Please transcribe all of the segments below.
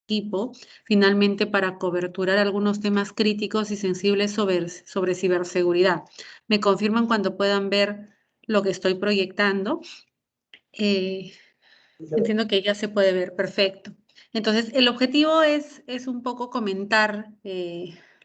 equipo, finalmente para coberturar algunos temas críticos y sensibles sobre ciberseguridad. Me confirman cuando puedan ver lo que estoy proyectando. Entiendo que ya se puede ver, perfecto. Entonces, el objetivo es un poco comentar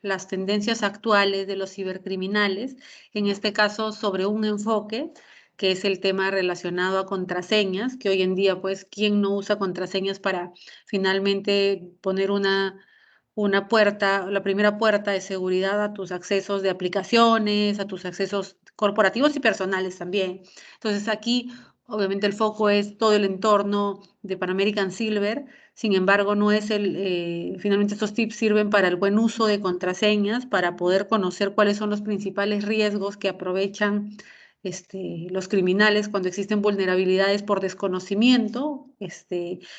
las tendencias actuales de los cibercriminales, en este caso sobre un enfoque que es el tema relacionado a contraseñas, que hoy en día, pues, ¿quién no usa contraseñas para finalmente poner una puerta, la primera puerta de seguridad a tus accesos de aplicaciones, a tus accesos corporativos y personales también? Entonces, aquí obviamente el foco es todo el entorno de Pan American Silver, sin embargo no es finalmente estos tips sirven para el buen uso de contraseñas, para poder conocer cuáles son los principales riesgos que aprovechan los criminales cuando existen vulnerabilidades por desconocimiento,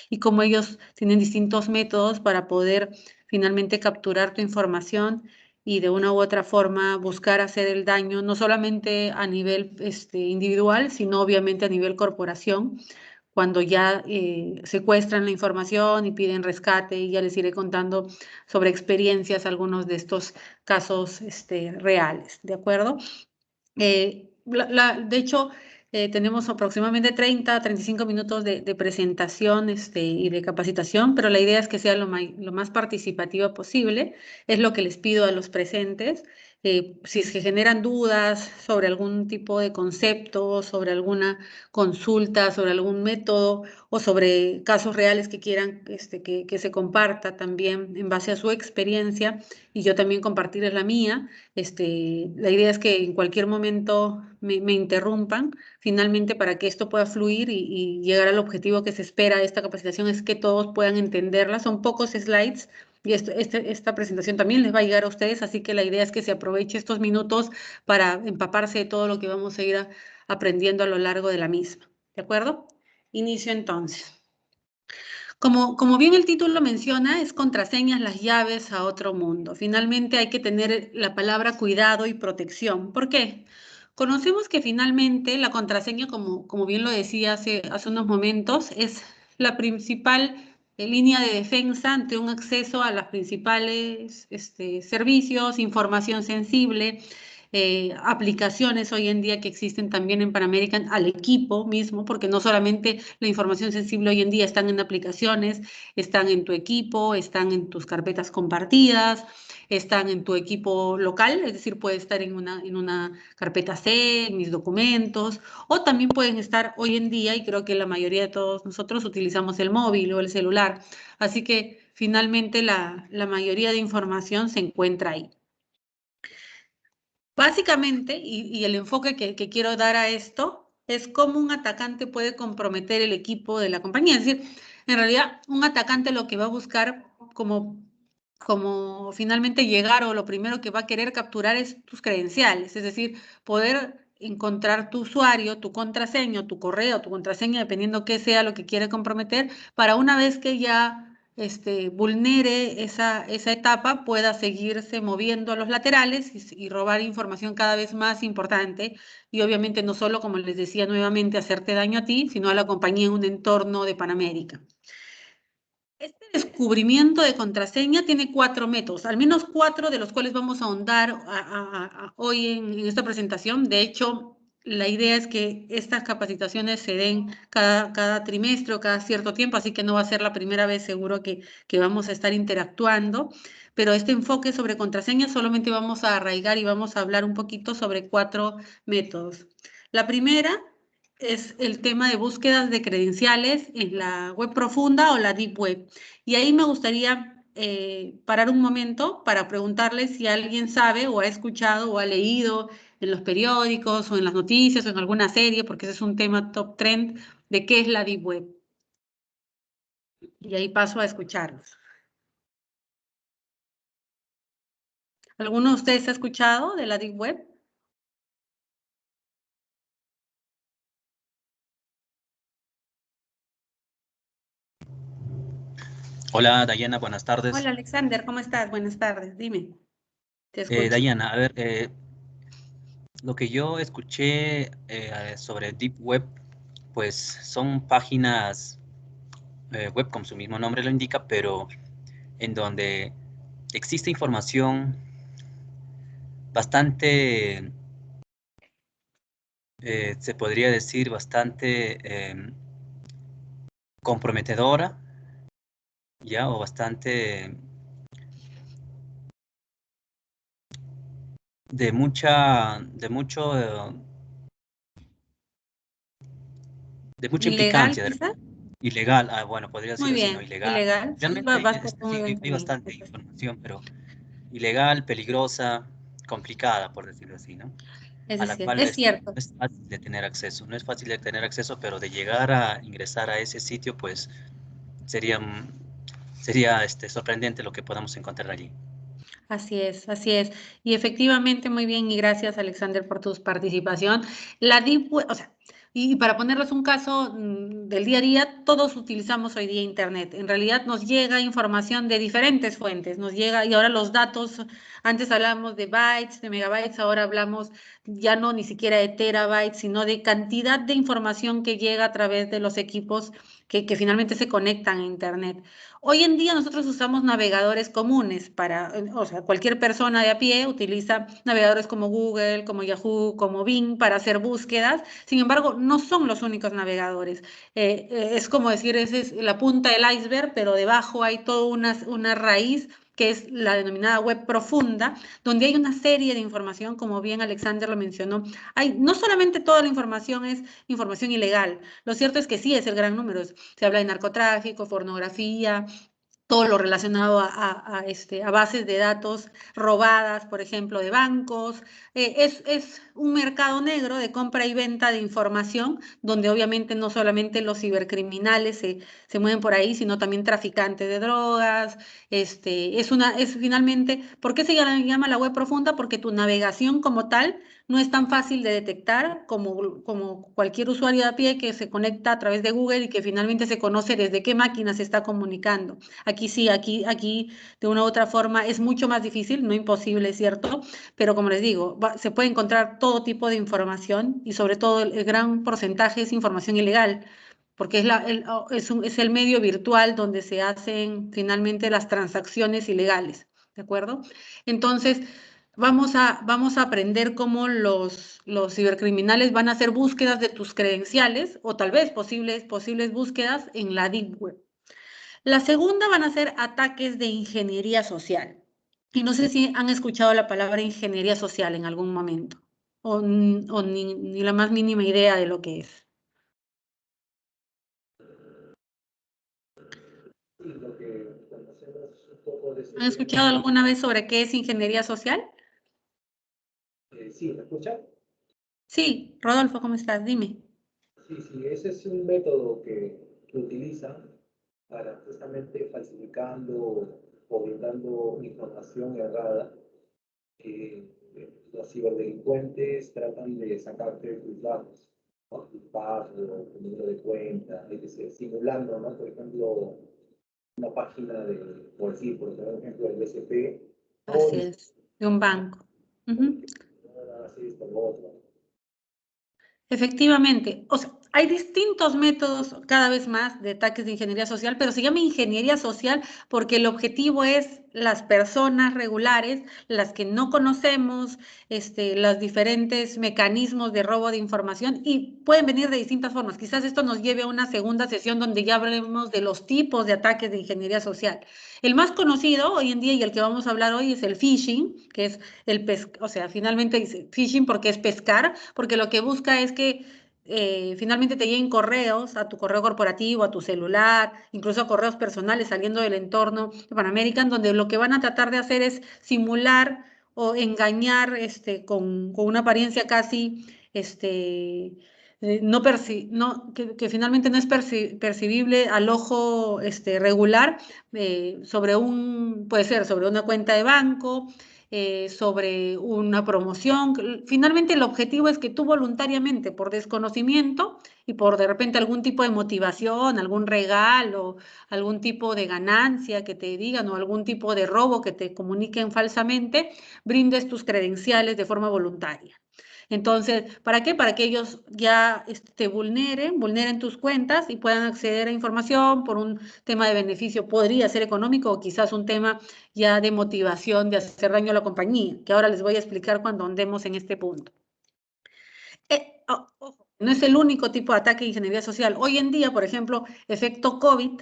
y cómo ellos tienen distintos métodos para poder finalmente capturar tu información y de una u otra forma buscar hacer el daño, no solamente a nivel individual, sino obviamente a nivel corporación, cuando ya secuestran la información y piden rescate, y ya les iré contando sobre experiencias, algunos de estos casos reales, ¿de acuerdo? De hecho, tenemos aproximadamente 30 a 35 minutos de presentación y de capacitación, pero la idea es que sea lo más participativa posible. Es lo que les pido a los presentes. Si es que generan dudas sobre algún tipo de concepto, sobre alguna consulta, sobre algún método o sobre casos reales que quieran que se comparta también en base a su experiencia y yo también compartirles la mía. La idea es que en cualquier momento me interrumpan, finalmente para que esto pueda fluir y llegar al objetivo que se espera de esta capacitación es que todos puedan entenderla. Son pocos slides y esta presentación también les va a llegar a ustedes, así que la idea es que se aproveche estos minutos para empaparse de todo lo que vamos a ir aprendiendo a lo largo de la misma. ¿De acuerdo? Inicio entonces. Como bien el título menciona, es contraseñas, las llaves a otro mundo. Finalmente hay que tener la palabra cuidado y protección. ¿Por qué? Conocemos que finalmente la contraseña, como bien lo decía hace unos momentos, es la principal línea de defensa ante un acceso a los principales servicios, información sensible, aplicaciones hoy en día que existen también en Pan American al equipo mismo, porque no solamente la información sensible hoy en día están en aplicaciones, están en tu equipo, están en tus carpetas compartidas, están en tu equipo local, es decir, puede estar en una carpeta C, en mis documentos, o también pueden estar hoy en día, y creo que la mayoría de todos nosotros utilizamos el móvil o el celular, así que finalmente la mayoría de información se encuentra ahí. Básicamente, y el enfoque que quiero dar a esto es cómo un atacante puede comprometer el equipo de la compañía. Es decir, en realidad, un atacante lo que va a buscar como finalmente llegar o lo primero que va a querer capturar es tus credenciales, es decir, poder encontrar tu usuario, tu contraseña, tu correo, tu contraseña, dependiendo qué sea lo que quiere comprometer, para una vez que ya vulnere esa etapa, pueda seguirse moviendo a los laterales y robar información cada vez más importante y obviamente no solo, como les decía nuevamente, hacerte daño a ti, sino a la compañía en un entorno de Pan América. Este descubrimiento de contraseña tiene 4 métodos, al menos 4 de los cuales vamos a ahondar hoy en esta presentación. De hecho, la idea es que estas capacitaciones se den cada trimestre o cada cierto tiempo, así que no va a ser la primera vez seguro que vamos a estar interactuando, pero este enfoque sobre contraseñas solamente vamos a arraigar y vamos a hablar un poquito sobre 4 métodos. La primera es el tema de búsquedas de credenciales en la web profunda o la deep web. Y ahí me gustaría parar un momento para preguntarles si alguien sabe o ha escuchado o ha leído en los periódicos o en las noticias o en alguna serie, porque ese es un tema top trend, de qué es la deep web. Y ahí paso a escucharlos. ¿Alguno de ustedes ha escuchado de la deep web? Hola, Dayana, buenas tardes. Hola, Alexander, ¿cómo estás? Buenas tardes, dime, te escucho. Dayana, a ver, lo que yo escuché sobre Deep Web, pues son páginas web, como su mismo nombre lo indica, pero en donde existe información bastante, se podría decir, bastante comprometedora, ¿ya? O bastante de mucho, de mucha ¿Ilegal implicancia, quizás? ilegal, bueno, podría Muy decirlo así, ¿no? bien, Ilegal. ilegal. Sí, Realmente vas muy bien hay también. bastante información, pero ilegal, peligrosa, complicada, por decirlo así, ¿no? A la cual Es cierto. no es fácil de tener acceso, no es fácil de tener acceso, pero de llegar a ingresar a ese sitio, pues sería, sería sorprendente lo que podamos encontrar allí. Así es, así es. Y efectivamente, muy bien, y gracias, Alexander, por tu participación. La Deep Web, o sea, y para ponerles un caso del día a día, todos utilizamos hoy día Internet. En realidad nos llega información de diferentes fuentes, nos llega, y ahora los datos, antes hablábamos de bytes, de megabytes, ahora hablamos ya no ni siquiera de terabytes, sino de cantidad de información que llega a través de los equipos que finalmente se conectan a Internet. Hoy en día nosotros usamos navegadores comunes o sea, cualquier persona de a pie utiliza navegadores como Google, como Yahoo, como Bing para hacer búsquedas. Sin embargo, no son los únicos navegadores. Es como decir, esa es la punta del iceberg, pero debajo hay toda una raíz que es la denominada web profunda, donde hay una serie de información, como bien Alexander lo mencionó. No solamente toda la información es información ilegal, lo cierto es que sí es el gran número. Se habla de narcotráfico, pornografía, todo lo relacionado a bases de datos robadas, por ejemplo, de bancos. Es un mercado negro de compra y venta de información, donde obviamente no solamente los cibercriminales se mueven por ahí, sino también traficantes de drogas. Es finalmente, ¿por qué se llama la web profunda? Porque tu navegación como tal no es tan fácil de detectar como cualquier usuario de a pie que se conecta a través de Google y que finalmente se conoce desde qué máquina se está comunicando. Aquí sí, aquí de una u otra forma es mucho más difícil, no imposible, es cierto, pero como les digo, se puede encontrar todo tipo de información y sobre todo el gran porcentaje es información ilegal, porque es el medio virtual donde se hacen finalmente las transacciones ilegales, ¿de acuerdo? Entonces, vamos a aprender cómo los cibercriminales van a hacer búsquedas de tus credenciales o tal vez posibles búsquedas en la Deep Web. La segunda van a ser ataques de ingeniería social. Y no sé si han escuchado la palabra ingeniería social en algún momento o ni la más mínima idea de lo que es. Sí, lo que conocemos un poco de ese ¿Han escuchado tema. alguna vez sobre qué es ingeniería social? Sí, ¿me escucha? Sí, Rodolfo, ¿cómo estás? Dime. Sí, sí, ese es un método que utilizan para justamente falsificando o brindando información errada. eh, los ciberdelincuentes tratan de sacarte tus datos, ¿no? Tu password, tu número de cuenta, etc., simulando, ¿no? Por ejemplo, una página de, por ejemplo, el BCP, o Así es, de un banco. Ujú. así esto, lo otro. Efectivamente, o sea, hay distintos métodos cada vez más de ataques de ingeniería social, pero se llama ingeniería social porque el objetivo es las personas regulares, las que no conocemos, los diferentes mecanismos de robo de información y pueden venir de distintas formas. Quizás esto nos lleve a una segunda sesión donde ya hablemos de los tipos de ataques de ingeniería social. El más conocido hoy en día y el que vamos a hablar hoy es el phishing, que es o sea, finalmente dice phishing porque es pescar, porque lo que busca es que finalmente te lleguen correos a tu correo corporativo, a tu celular, incluso a correos personales saliendo del entorno de Panamerican, donde lo que van a tratar de hacer es simular o engañar con una apariencia casi que finalmente no es percibible al ojo regular puede ser sobre una cuenta de banco, sobre una promoción. Finalmente el objetivo es que tú voluntariamente, por desconocimiento y por de repente algún tipo de motivación, algún regalo, algún tipo de ganancia que te digan o algún tipo de robo que te comuniquen falsamente, brindes tus credenciales de forma voluntaria. Entonces, ¿para qué? Para que ellos ya vulneren tus cuentas y puedan acceder a información por un tema de beneficio, podría ser económico o quizás un tema ya de motivación de hacer daño a la compañía, que ahora les voy a explicar cuando andemos en este punto. Ojo, no es el único tipo de ataque de ingeniería social. Hoy en día, por ejemplo, efecto COVID,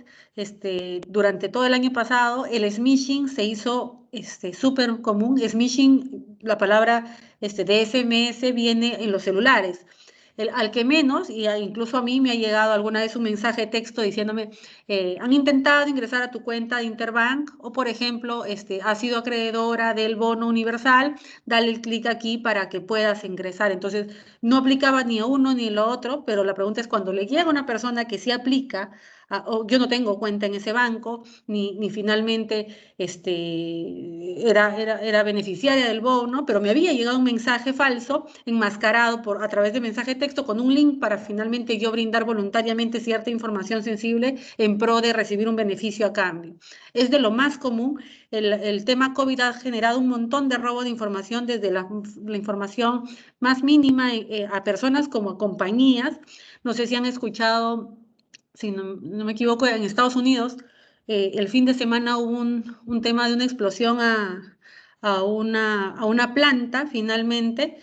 durante todo el año pasado, el smishing se hizo súper común. Smishing, la palabra de SMS viene en los celulares. Al que menos, incluso a mí me ha llegado alguna vez un mensaje de texto diciéndome, han intentado ingresar a tu cuenta de Interbank o, por ejemplo, has sido acreedora del bono universal, dale el clic aquí para que puedas ingresar. Entonces, no aplicaba ni a uno ni a lo otro, pero la pregunta es cuando le llega a una persona que sí aplica, o yo no tengo cuenta en ese banco, ni finalmente era beneficiaria del bono, pero me había llegado un mensaje falso enmascarado a través de mensaje de texto con un link para finalmente yo brindar voluntariamente cierta información sensible en pro de recibir un beneficio a cambio. Es de lo más común. El tema COVID ha generado un montón de robo de información, desde la información más mínima a personas como a compañías. No sé si han escuchado, si no me equivoco, en Estados Unidos, el fin de semana hubo un tema de una explosión a una planta, finalmente,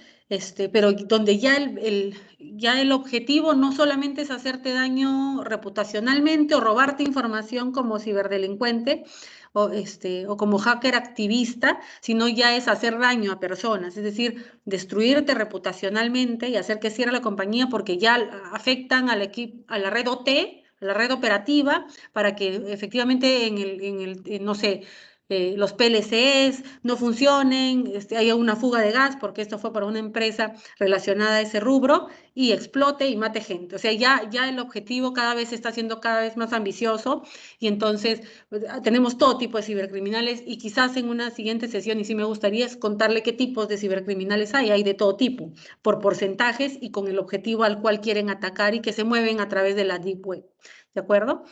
pero donde ya el objetivo no solamente es hacerte daño reputacionalmente o robarte información como ciberdelincuente, o como hacker activista, sino ya es hacer daño a personas, es decir, destruirte reputacionalmente y hacer que cierre la compañía porque ya afectan al equipo, a la red OT, a la red operativa, para que efectivamente no sé, los PLCs no funcionen, haya una fuga de gas, porque esto fue para una empresa relacionada a ese rubro, y explote y mate gente. O sea, ya el objetivo cada vez se está haciendo cada vez más ambicioso, y entonces pues, tenemos todo tipo de cibercriminales, y quizás en una siguiente sesión, y sí me gustaría, es contarle qué tipos de cibercriminales hay de todo tipo, por porcentajes y con el objetivo al cual quieren atacar y que se mueven a través de la Deep Web. ¿De acuerdo?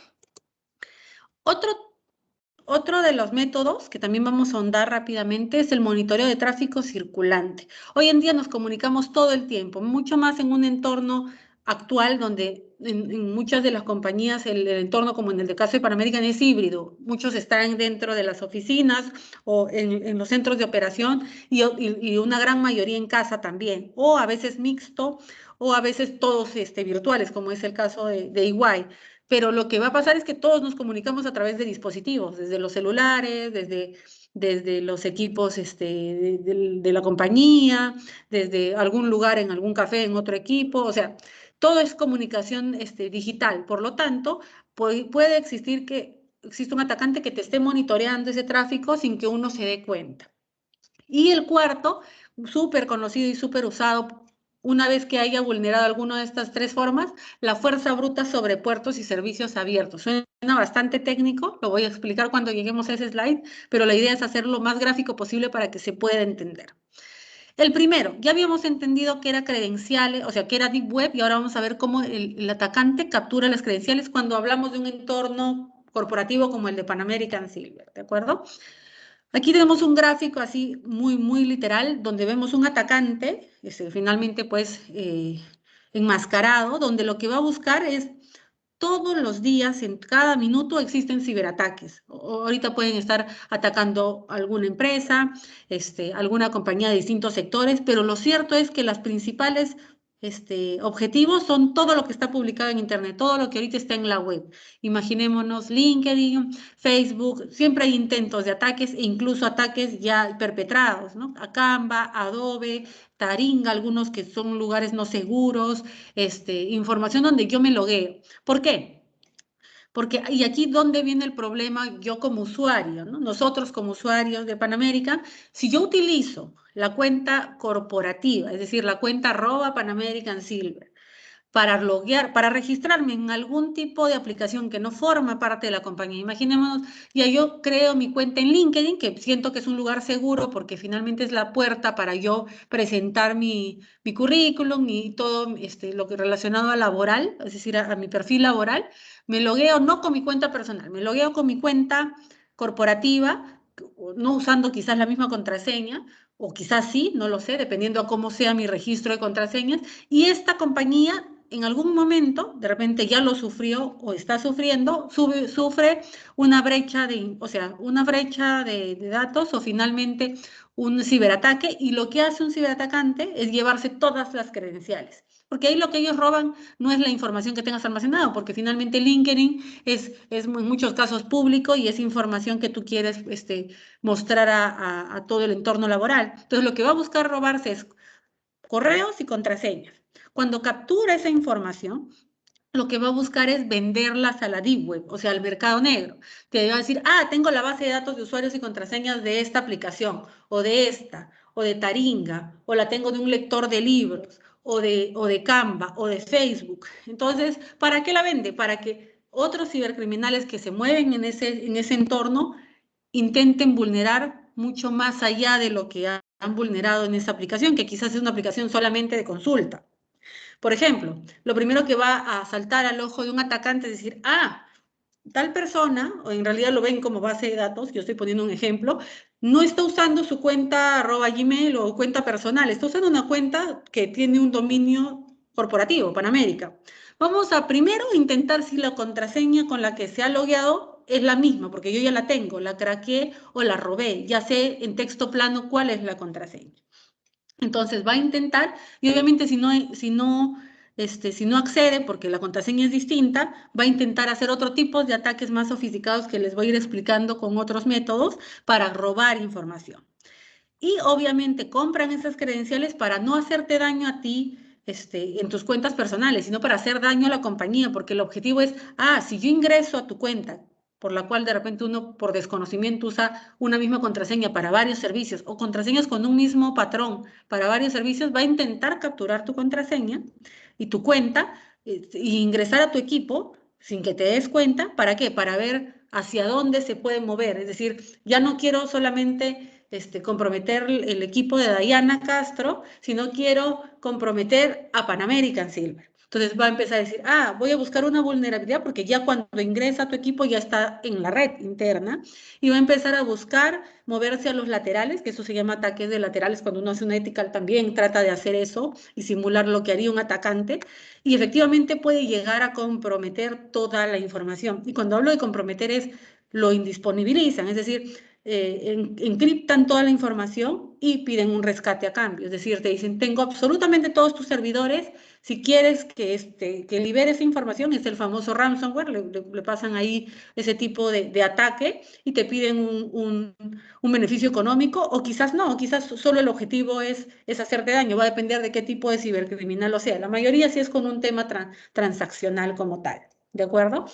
Otro de los métodos que también vamos a ahondar rápidamente es el monitoreo de tráfico circulante. Hoy en día nos comunicamos todo el tiempo, mucho más en un entorno actual donde en muchas de las compañías el entorno, como en el caso de Panamerican, es híbrido. Muchos están dentro de las oficinas o en los centros de operación y una gran mayoría en casa también, o a veces mixto, o a veces todos virtuales, como es el caso de EY. Pero lo que va a pasar es que todos nos comunicamos a través de dispositivos, desde los celulares, desde los equipos de la compañía, desde algún lugar en algún café en otro equipo, o sea, todo es comunicación digital. Por lo tanto, puede existir que existe un atacante que te esté monitoreando ese tráfico sin que uno se dé cuenta. Y el cuarto, súper conocido y súper usado, una vez que haya vulnerado alguna de estas tres formas, la fuerza bruta sobre puertos y servicios abiertos. Suena bastante técnico, lo voy a explicar cuando lleguemos a ese slide, pero la idea es hacerlo lo más gráfico posible para que se pueda entender. El primero, ya habíamos entendido que era credenciales, o sea, que era Deep Web, y ahora vamos a ver cómo el atacante captura las credenciales cuando hablamos de un entorno corporativo como el de Pan American Silver, ¿de acuerdo? Aquí tenemos un gráfico así muy literal, donde vemos un atacante, finalmente pues enmascarado, donde lo que va a buscar es todos los días, en cada minuto existen ciberataques. Ahorita pueden estar atacando alguna empresa, alguna compañía de distintos sectores, pero lo cierto es que las principales objetivos son todo lo que está publicado en Internet, todo lo que ahorita está en la web. Imaginémonos LinkedIn, Facebook, siempre hay intentos de ataques e incluso ataques ya perpetrados, ¿no? A Canva, Adobe, Taringa, algunos que son lugares no seguros, información donde yo me logueo. ¿Por qué? Porque, y aquí dónde viene el problema yo como usuario, ¿no? Nosotros como usuarios de Panamérica, si yo utilizo la cuenta corporativa, es decir, la cuenta @Panamerican Silver, para loguear, para registrarme en algún tipo de aplicación que no forma parte de la compañía. Imaginémonos, ya yo creo mi cuenta en LinkedIn, que siento que es un lugar seguro porque finalmente es la puerta para yo presentar mi currículum y todo lo que relacionado a laboral, es decir, a mi perfil laboral. Me logueo no con mi cuenta personal, me logueo con mi cuenta corporativa, no usando quizás la misma contraseña, o quizás sí, no lo sé, dependiendo a cómo sea mi registro de contraseñas, y esta compañía en algún momento, de repente ya lo sufrió o está sufriendo, sufre una brecha una brecha de datos o finalmente un ciberataque, y lo que hace un ciberatacante es llevarse todas las credenciales. Porque ahí lo que ellos roban no es la información que tengas almacenado, porque finalmente LinkedIn es en muchos casos público y es información que tú quieres mostrar a todo el entorno laboral. Entonces lo que va a buscar robarse es correos y contraseñas. Cuando captura esa información, lo que va a buscar es venderlas a la Deep Web, o sea, al mercado negro. Te va a decir, tengo la base de datos de usuarios y contraseñas de esta aplicación, o de esta, o de Taringa, o la tengo de un lector de libros, o de Canva, o de Facebook. Entonces, ¿para qué la vende? Para que otros cibercriminales que se mueven en ese entorno intenten vulnerar mucho más allá de lo que han vulnerado en esa aplicación, que quizás es una aplicación solamente de consulta. Por ejemplo, lo primero que va a saltar al ojo de un atacante es decir, tal persona, o en realidad lo ven como base de datos, yo estoy poniendo un ejemplo, no está usando su cuenta @gmail o cuenta personal, está usando una cuenta que tiene un dominio corporativo, Panamérica. Vamos a primero intentar si la contraseña con la que se ha logueado es la misma, porque yo ya la tengo, la craqueé o la robé, ya sé en texto plano cuál es la contraseña. Entonces va a intentar, y obviamente si no accede, porque la contraseña es distinta, va a intentar hacer otro tipo de ataques más sofisticados que les voy a ir explicando con otros métodos para robar información. Y obviamente compran esas credenciales para no hacerte daño a ti en tus cuentas personales, sino para hacer daño a la compañía, porque el objetivo es, si yo ingreso a tu cuenta, por la cual de repente uno por desconocimiento usa una misma contraseña para varios servicios o contraseñas con un mismo patrón para varios servicios, va a intentar capturar tu contraseña y tu cuenta e ingresar a tu equipo sin que te des cuenta. ¿Para qué? Para ver hacia dónde se puede mover. Es decir, ya no quiero solamente comprometer el equipo de Dayana Castro, sino quiero comprometer a Pan American Silver. Entonces va a empezar a decir, voy a buscar una vulnerabilidad porque ya cuando ingresa a tu equipo ya está en la red interna, y va a empezar a buscar moverse a los laterales, que eso se llama ataques de laterales. Cuando uno hace una ethical también trata de hacer eso y simular lo que haría un atacante, y efectivamente puede llegar a comprometer toda la información. Y cuando hablo de comprometer es lo indisponibilizan, es decir, encriptan toda la información y piden un rescate a cambio. Es decir, te dicen, tengo absolutamente todos tus servidores, si quieres que libere esa información, es el famoso ransomware, le pasan ahí ese tipo de ataque y te piden un beneficio económico, o quizás no, quizás solo el objetivo es hacerte daño, va a depender de qué tipo de cibercriminal o sea. La mayoría sí es con un tema transaccional como tal, ¿de acuerdo?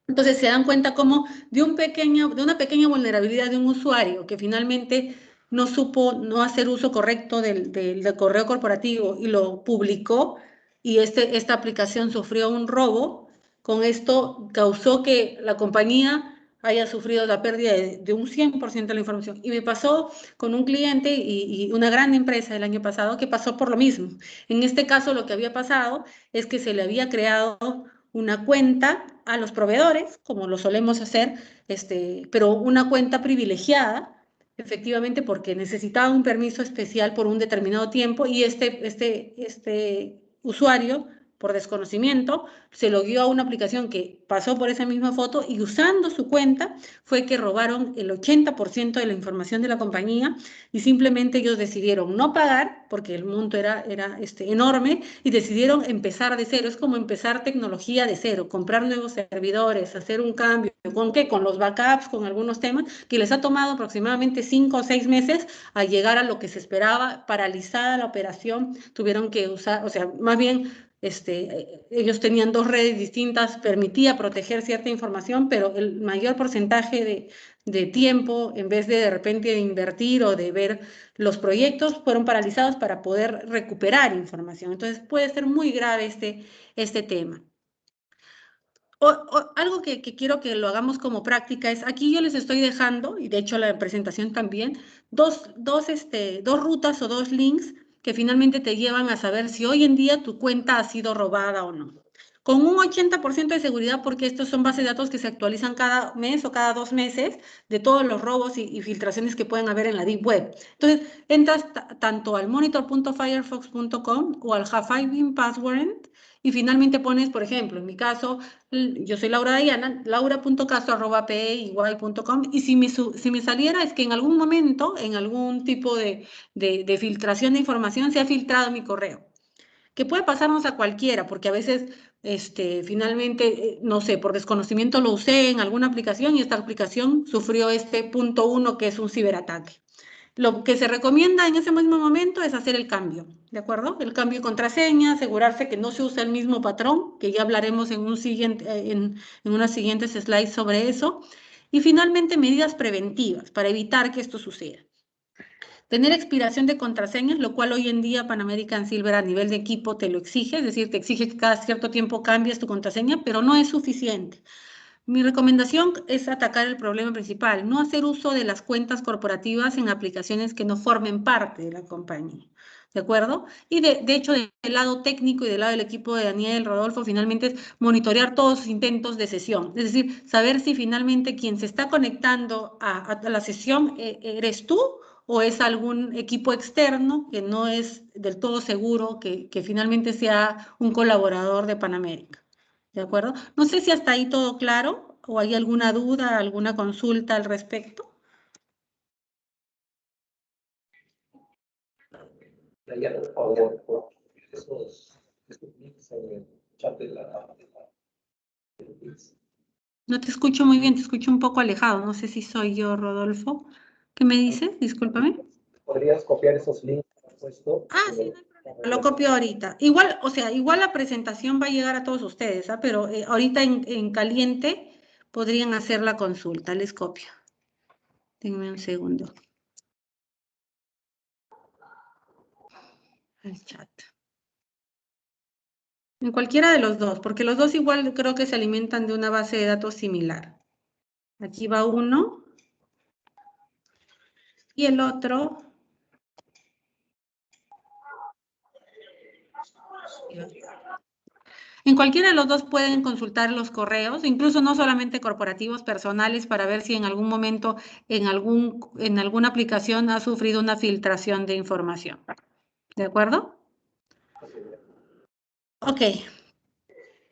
Entonces se dan cuenta como de una pequeña vulnerabilidad de un usuario que finalmente no supo no hacer uso correcto del correo corporativo y lo publicó, y esta aplicación sufrió un robo. Con esto causó que la compañía haya sufrido la pérdida de un 100% de la información. Y me pasó con un cliente y una gran empresa el año pasado que pasó por lo mismo. En este caso lo que había pasado es que se le había creado una cuenta a los proveedores, como lo solemos hacer, pero una cuenta privilegiada, efectivamente, porque necesitaba un permiso especial por un determinado tiempo, y este usuario, por desconocimiento, se logueó a una aplicación que pasó por esa misma foto, y usando su cuenta fue que robaron el 80% de la información de la compañía, y simplemente ellos decidieron no pagar porque el monto era enorme, y decidieron empezar de cero. Es como empezar tecnología de cero, comprar nuevos servidores, hacer un cambio. ¿Con qué? Con los backups, con algunos temas que les ha tomado aproximadamente 5 o 6 meses a llegar a lo que se esperaba. Paralizada la operación, tuvieron que usar, o sea, más bien ellos tenían 2 redes distintas, permitía proteger cierta información, pero el mayor porcentaje de tiempo, en vez de repente de invertir o de ver los proyectos, fueron paralizados para poder recuperar información. Entonces puede ser muy grave este tema. Algo que quiero que lo hagamos como práctica es, aquí yo les estoy dejando, y de hecho la presentación también, dos rutas o 2 links que finalmente te llevan a saber si hoy en día tu cuenta ha sido robada o no. con un 80% de seguridad, porque estos son bases de datos que se actualizan cada mes o cada 2 meses de todos los robos y filtraciones que pueden haber en la Deep Web. Entonces, entras tanto al monitor.firefox.com o al Have I Been Password y finalmente pones, por ejemplo, en mi caso, yo soy Laura Dayana, laura.castro@pey.com, y si me saliera es que en algún momento, en algún tipo de filtración de información, se ha filtrado mi correo. Que puede pasarnos a cualquiera, porque a veces finalmente, no sé, por desconocimiento lo usé en alguna aplicación y esta aplicación sufrió este punto 1 que es un ciberataque. Lo que se recomienda en ese mismo momento es hacer el cambio, ¿de acuerdo? El cambio de contraseña, asegurarse que no se usa el mismo patrón, que ya hablaremos en unas siguientes slides sobre eso. Y finalmente, medidas preventivas para evitar que esto suceda. Tener expiración de contraseñas, lo cual hoy en día Pan American Silver a nivel de equipo te lo exige, es decir, te exige que cada cierto tiempo cambies tu contraseña, pero no es suficiente. Mi recomendación es atacar el problema principal, no hacer uso de las cuentas corporativas en aplicaciones que no formen parte de la compañía. ¿De acuerdo? Y de hecho, del lado técnico y del lado del equipo de Daniel, Rodolfo, finalmente es monitorear todos sus intentos de sesión. Es decir, saber si finalmente quien se está conectando a la sesión eres tú o es algún equipo externo que no es del todo seguro que finalmente sea un colaborador de Pan América. ¿De acuerdo? No sé si hasta ahí todo claro o hay alguna duda, alguna consulta al respecto. Ya, por favor, por esos links en el chat de la. No te escucho muy bien, te escucho un poco alejado. No sé si soy yo, Rodolfo. ¿Qué me dices? Discúlpame. ¿Podrías copiar esos links que has puesto? Ah, sí, no hay problema. Lo copio ahorita. Igual, o sea, igual la presentación va a llegar a todos ustedes, ¿ah? Pero ahorita en caliente podrían hacer la consulta. Les copio. Denme un segundo. El chat. En cualquiera de los dos, porque los dos igual creo que se alimentan de una base de datos similar. Aquí va uno. Y el otro. En cualquiera de los dos pueden consultar los correos, incluso no solamente corporativos, personales, para ver si en algún momento en alguna aplicación ha sufrido una filtración de información. ¿De acuerdo? Ok.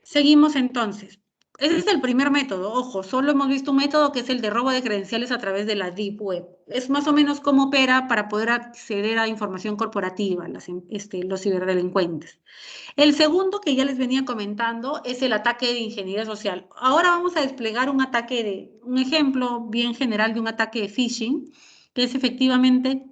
Seguimos entonces. Ese es el primer método. Ojo, solo hemos visto un método que es el de robo de credenciales a través de la Deep Web. Es más o menos cómo opera para poder acceder a información corporativa, los ciberdelincuentes. El segundo que ya les venía comentando es el ataque de ingeniería social. Ahora vamos a desplegar un ejemplo bien general de un ataque de phishing, que es efectivamente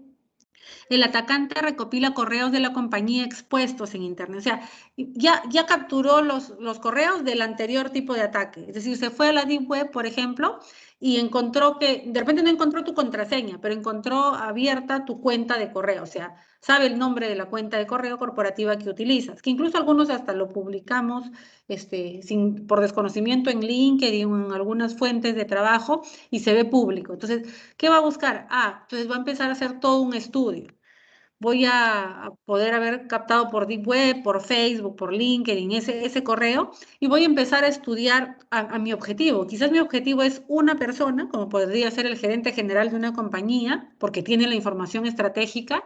el atacante recopila correos de la compañía expuestos en Internet. O sea, ya capturó los correos del anterior tipo de ataque. Es decir, se fue a la Deep Web, por ejemplo, y encontró de repente no encontró tu contraseña, pero encontró abierta tu cuenta de correo. O sea, sabe el nombre de la cuenta de correo corporativa que utilizas, que incluso algunos hasta lo publicamos por desconocimiento en LinkedIn o en algunas fuentes de trabajo y se ve público. Entonces, ¿qué va a buscar? Entonces va a empezar a hacer todo un estudio. Voy a poder haber captado por Deep Web, por Facebook, por LinkedIn, ese correo, y voy a empezar a estudiar a mi objetivo. Quizás mi objetivo es una persona, como podría ser el gerente general de una compañía, porque tiene la información estratégica,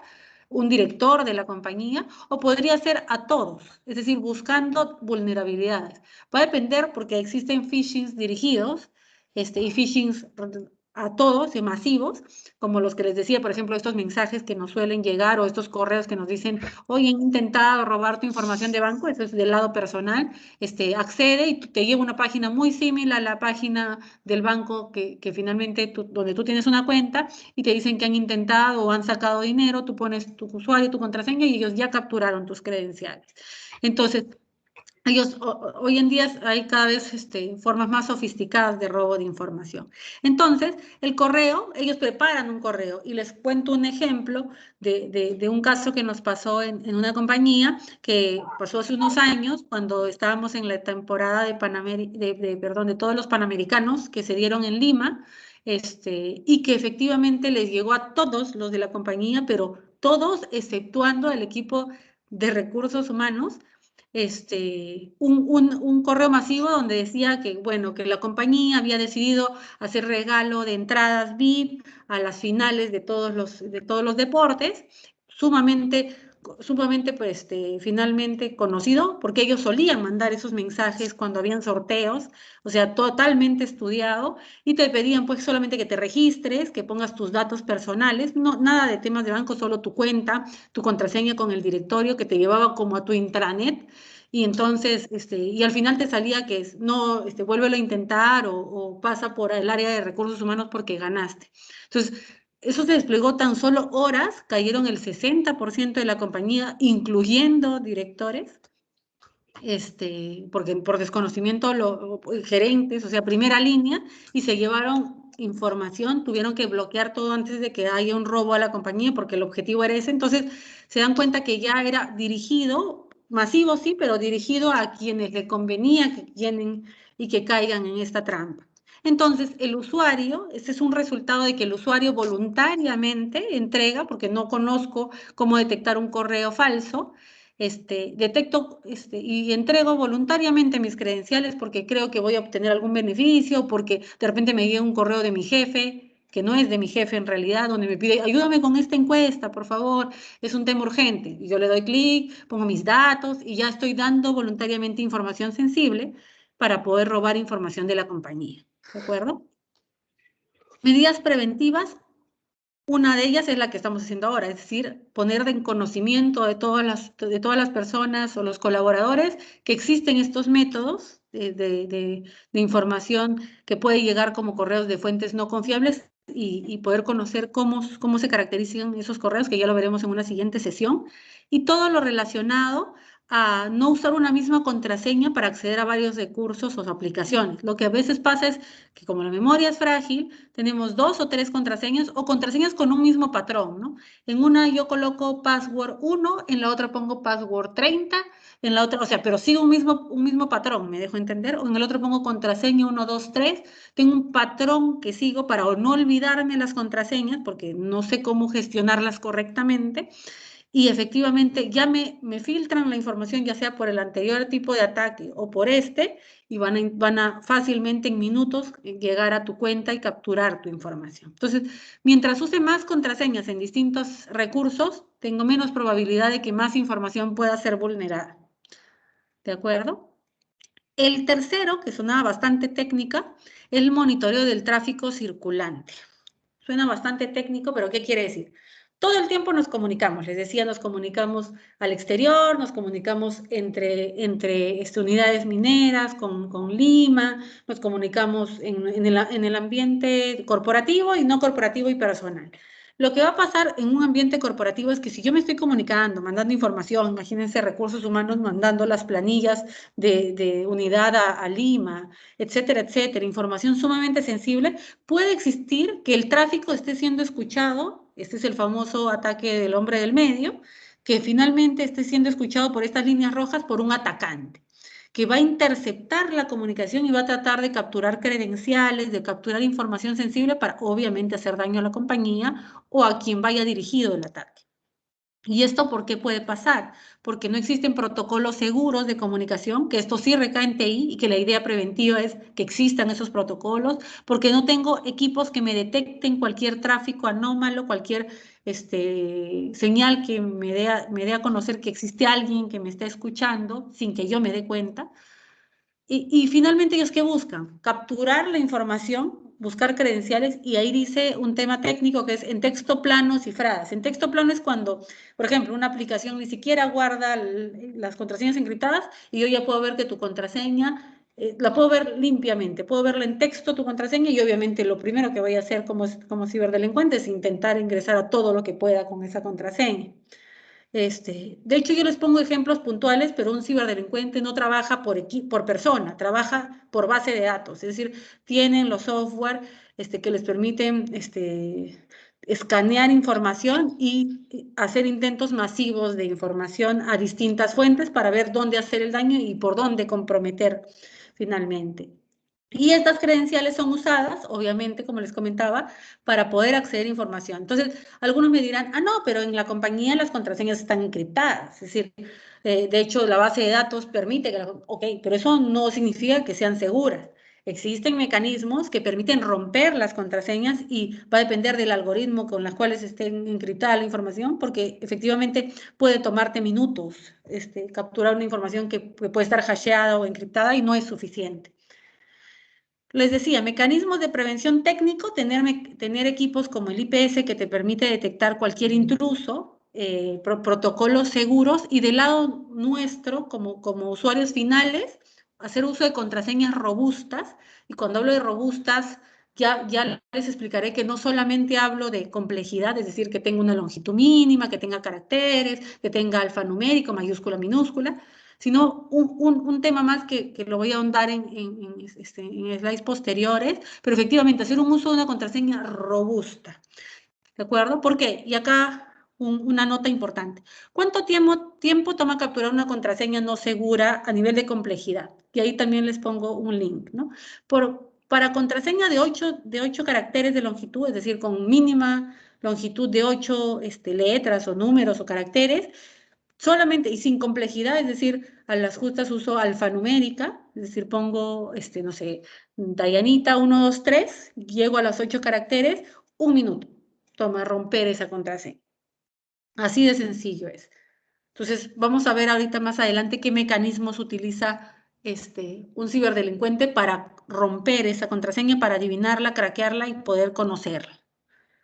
un director de la compañía, o podría ser a todos, es decir, buscando vulnerabilidades. Va a depender porque existen phishings dirigidos y phishings a todos y masivos, como los que les decía, por ejemplo, estos mensajes que nos suelen llegar o estos correos que nos dicen, oye, han intentado robar tu información de banco, eso es del lado personal, accede y te lleva a una página muy similar a la página del banco que finalmente donde tú tienes una cuenta y te dicen que han intentado o han sacado dinero, tú pones tu usuario, tu contraseña y ellos ya capturaron tus credenciales. Entonces, hoy en día hay cada vez formas más sofisticadas de robo de información. Entonces, el correo, ellos preparan un correo y les cuento un ejemplo de un caso que nos pasó en una compañía que pasó hace unos años cuando estábamos en la temporada de todos los panamericanos que se dieron en Lima y que efectivamente les llegó a todos los de la compañía, pero todos exceptuando el equipo de recursos humanos, un correo masivo donde decía que, bueno, que la compañía había decidido hacer regalo de entradas VIP a las finales de todos los deportes, sumamente pues, finalmente conocido, porque ellos solían mandar esos mensajes cuando habían sorteos, o sea, totalmente estudiado, y te pedían pues solamente que te registres, que pongas tus datos personales, no, nada de temas de banco, solo tu cuenta, tu contraseña con el directorio que te llevaba como a tu intranet, y entonces, y al final te salía que no, vuélvelo a intentar o pasa por el área de recursos humanos porque ganaste. Entonces, eso se desplegó tan solo horas, cayeron el 60% de la compañía, incluyendo directores, porque por desconocimiento gerentes, o sea, primera línea, y se llevaron información, tuvieron que bloquear todo antes de que haya un robo a la compañía, porque el objetivo era ese. Entonces, se dan cuenta que ya era dirigido, masivo sí, pero dirigido a quienes le convenía que tienen y que caigan en esta trampa. Entonces, el usuario, este es un resultado de que el usuario voluntariamente entrega, porque no conozco cómo detectar un correo falso, detecto y entrego voluntariamente mis credenciales porque creo que voy a obtener algún beneficio, porque de repente me llega un correo de mi jefe, que no es de mi jefe en realidad, donde me pide, ayúdame con esta encuesta, por favor, es un tema urgente. Y yo le doy clic, pongo mis datos y ya estoy dando voluntariamente información sensible para poder robar información de la compañía. ¿De acuerdo? Medidas preventivas. Una de ellas es la que estamos haciendo ahora, es decir, poner en conocimiento de todas las personas o los colaboradores que existen estos métodos de información que puede llegar como correos de fuentes no confiables y poder conocer cómo se caracterizan esos correos, que ya lo veremos en una siguiente sesión, y todo lo relacionado a no usar una misma contraseña para acceder a varios recursos o aplicaciones. Lo que a veces pasa es que como la memoria es frágil, tenemos 2 o 3 contraseñas o contraseñas con un mismo patrón, ¿no? En una yo coloco password 1, en la otra pongo password 30, en la otra, o sea, pero sigo un mismo patrón, ¿me dejo entender? O en el otro pongo contraseña 1, 2, 3, tengo un patrón que sigo para no olvidarme las contraseñas, porque no sé cómo gestionarlas correctamente, y efectivamente ya me filtran la información, ya sea por el anterior tipo de ataque o por y van a fácilmente en minutos llegar a tu cuenta y capturar tu información. Entonces, mientras use más contraseñas en distintos recursos, tengo menos probabilidad de que más información pueda ser vulnerada. ¿De acuerdo? El tercero, que sonaba bastante técnica, es el monitoreo del tráfico circulante. Suena bastante técnico, pero ¿qué quiere decir? Todo el tiempo nos comunicamos, les decía, nos comunicamos al exterior, nos comunicamos entre unidades mineras, con Lima, nos comunicamos en el ambiente corporativo y no corporativo y personal. Lo que va a pasar en un ambiente corporativo es que si yo me estoy comunicando, mandando información, imagínense recursos humanos mandando las planillas de unidad a Lima, etcétera, etcétera, información sumamente sensible, puede existir que el tráfico esté siendo escuchado, este es el famoso ataque del hombre del medio, que finalmente esté siendo escuchado por estas líneas rojas por un atacante, que va a interceptar la comunicación y va a tratar de capturar credenciales, de capturar información sensible para obviamente hacer daño a la compañía o a quien vaya dirigido el ataque. ¿Y esto por qué puede pasar? Porque no existen protocolos seguros de comunicación, que esto sí recae en TI y que la idea preventiva es que existan esos protocolos, porque no tengo equipos que me detecten cualquier tráfico anómalo, cualquier señal que me dé a conocer que existe alguien que me está escuchando sin que yo me dé cuenta. Y finalmente, ¿ellos qué buscan? Capturar la información, buscar credenciales, y ahí dice un tema técnico que es en texto plano cifradas. En texto plano es cuando, por ejemplo, una aplicación ni siquiera guarda las contraseñas encriptadas y yo ya puedo ver que tu contraseña, la puedo ver limpiamente, puedo verla en texto tu contraseña y obviamente lo primero que voy a hacer como ciberdelincuente es intentar ingresar a todo lo que pueda con esa contraseña. De hecho, yo les pongo ejemplos puntuales, pero un ciberdelincuente no trabaja por persona, trabaja por base de datos. Es decir, tienen los software que les permiten escanear información y hacer intentos masivos de información a distintas fuentes para ver dónde hacer el daño y por dónde comprometer finalmente. Y estas credenciales son usadas, obviamente, como les comentaba, para poder acceder a información. Entonces, algunos me dirán, no, pero en la compañía las contraseñas están encriptadas. Es decir, De hecho, la base de datos permite que, ok, pero eso no significa que sean seguras. Existen mecanismos que permiten romper las contraseñas y va a depender del algoritmo con los cuales esté encriptada la información, porque efectivamente puede tomarte minutos capturar una información que puede estar hasheada o encriptada y no es suficiente. Les decía, mecanismos de prevención técnico, tener equipos como el IPS que te permite detectar cualquier intruso, protocolos seguros y del lado nuestro, como usuarios finales, hacer uso de contraseñas robustas. Y cuando hablo de robustas, ya les explicaré que no solamente hablo de complejidad, es decir, que tenga una longitud mínima, que tenga caracteres, que tenga alfanumérico, mayúscula, minúscula, sino un tema más que lo voy a ahondar en slides posteriores, pero efectivamente hacer un uso de una contraseña robusta, ¿de acuerdo? ¿Por qué? Y acá una nota importante. ¿Cuánto tiempo toma capturar una contraseña no segura a nivel de complejidad? Y ahí también les pongo un link, ¿no? Para contraseña de 8 caracteres de longitud, es decir, con mínima longitud de 8 letras o números o caracteres, solamente y sin complejidad, es decir, a las justas uso alfanumérica, es decir, pongo, no sé, Dayanita 1, 2, 3, llego a los 8 caracteres, 1 minuto. Toma, romper esa contraseña. Así de sencillo es. Entonces, vamos a ver ahorita más adelante qué mecanismos utiliza un ciberdelincuente para romper esa contraseña, para adivinarla, craquearla y poder conocerla.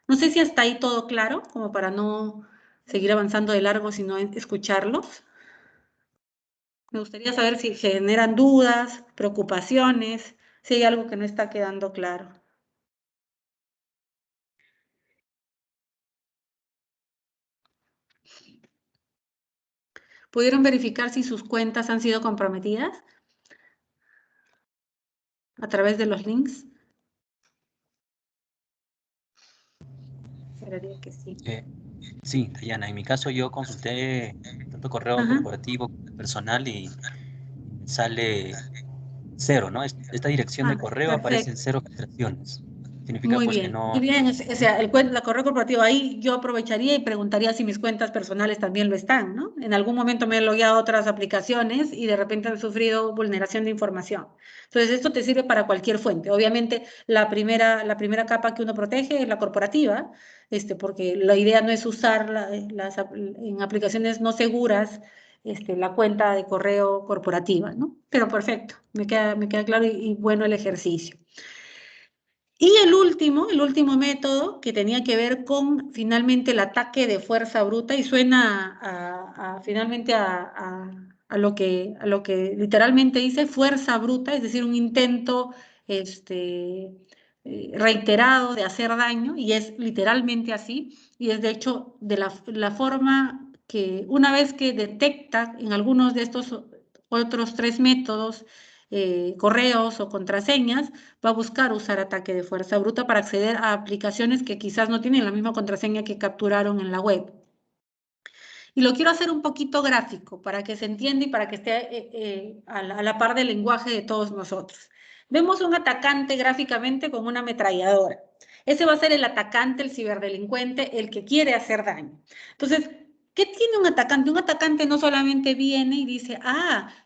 No sé si hasta ahí todo claro, como para no seguir avanzando de largo, sino escucharlos. Me gustaría saber si generan dudas, preocupaciones, si hay algo que no está quedando claro. ¿Pudieron verificar si sus cuentas han sido comprometidas a través de los links? Esperaría que sí. Sí, Dayana, en mi caso yo consulté tanto correo corporativo como personal y sale 0, ¿no? Esta dirección de correo aparece en 0 filtraciones. Significa Muy pues que bien, no... muy bien. O sea, la correo corporativo, ahí yo aprovecharía y preguntaría si mis cuentas personales también lo están, ¿no? En algún momento me he logueado a otras aplicaciones y de repente he sufrido vulneración de información. Entonces, esto te sirve para cualquier fuente. Obviamente, la primera capa que uno protege es la corporativa, porque la idea no es usar en aplicaciones no seguras la cuenta de correo corporativa, ¿no? Pero perfecto, me queda claro y bueno el ejercicio. Y el último método que tenía que ver con finalmente el ataque de fuerza bruta y suena finalmente a lo que literalmente dice fuerza bruta, es decir, un intento reiterado de hacer daño y es literalmente así y es de hecho de la forma que una vez que detecta en algunos de estos otros 3 métodos correos o contraseñas, va a buscar usar ataque de fuerza bruta para acceder a aplicaciones que quizás no tienen la misma contraseña que capturaron en la web. Y lo quiero hacer un poquito gráfico para que se entienda y para que esté a la par del lenguaje de todos nosotros. Vemos un atacante gráficamente con una ametralladora. Ese va a ser el atacante, el ciberdelincuente, el que quiere hacer daño. Entonces, ¿qué tiene un atacante? Un atacante no solamente viene y dice,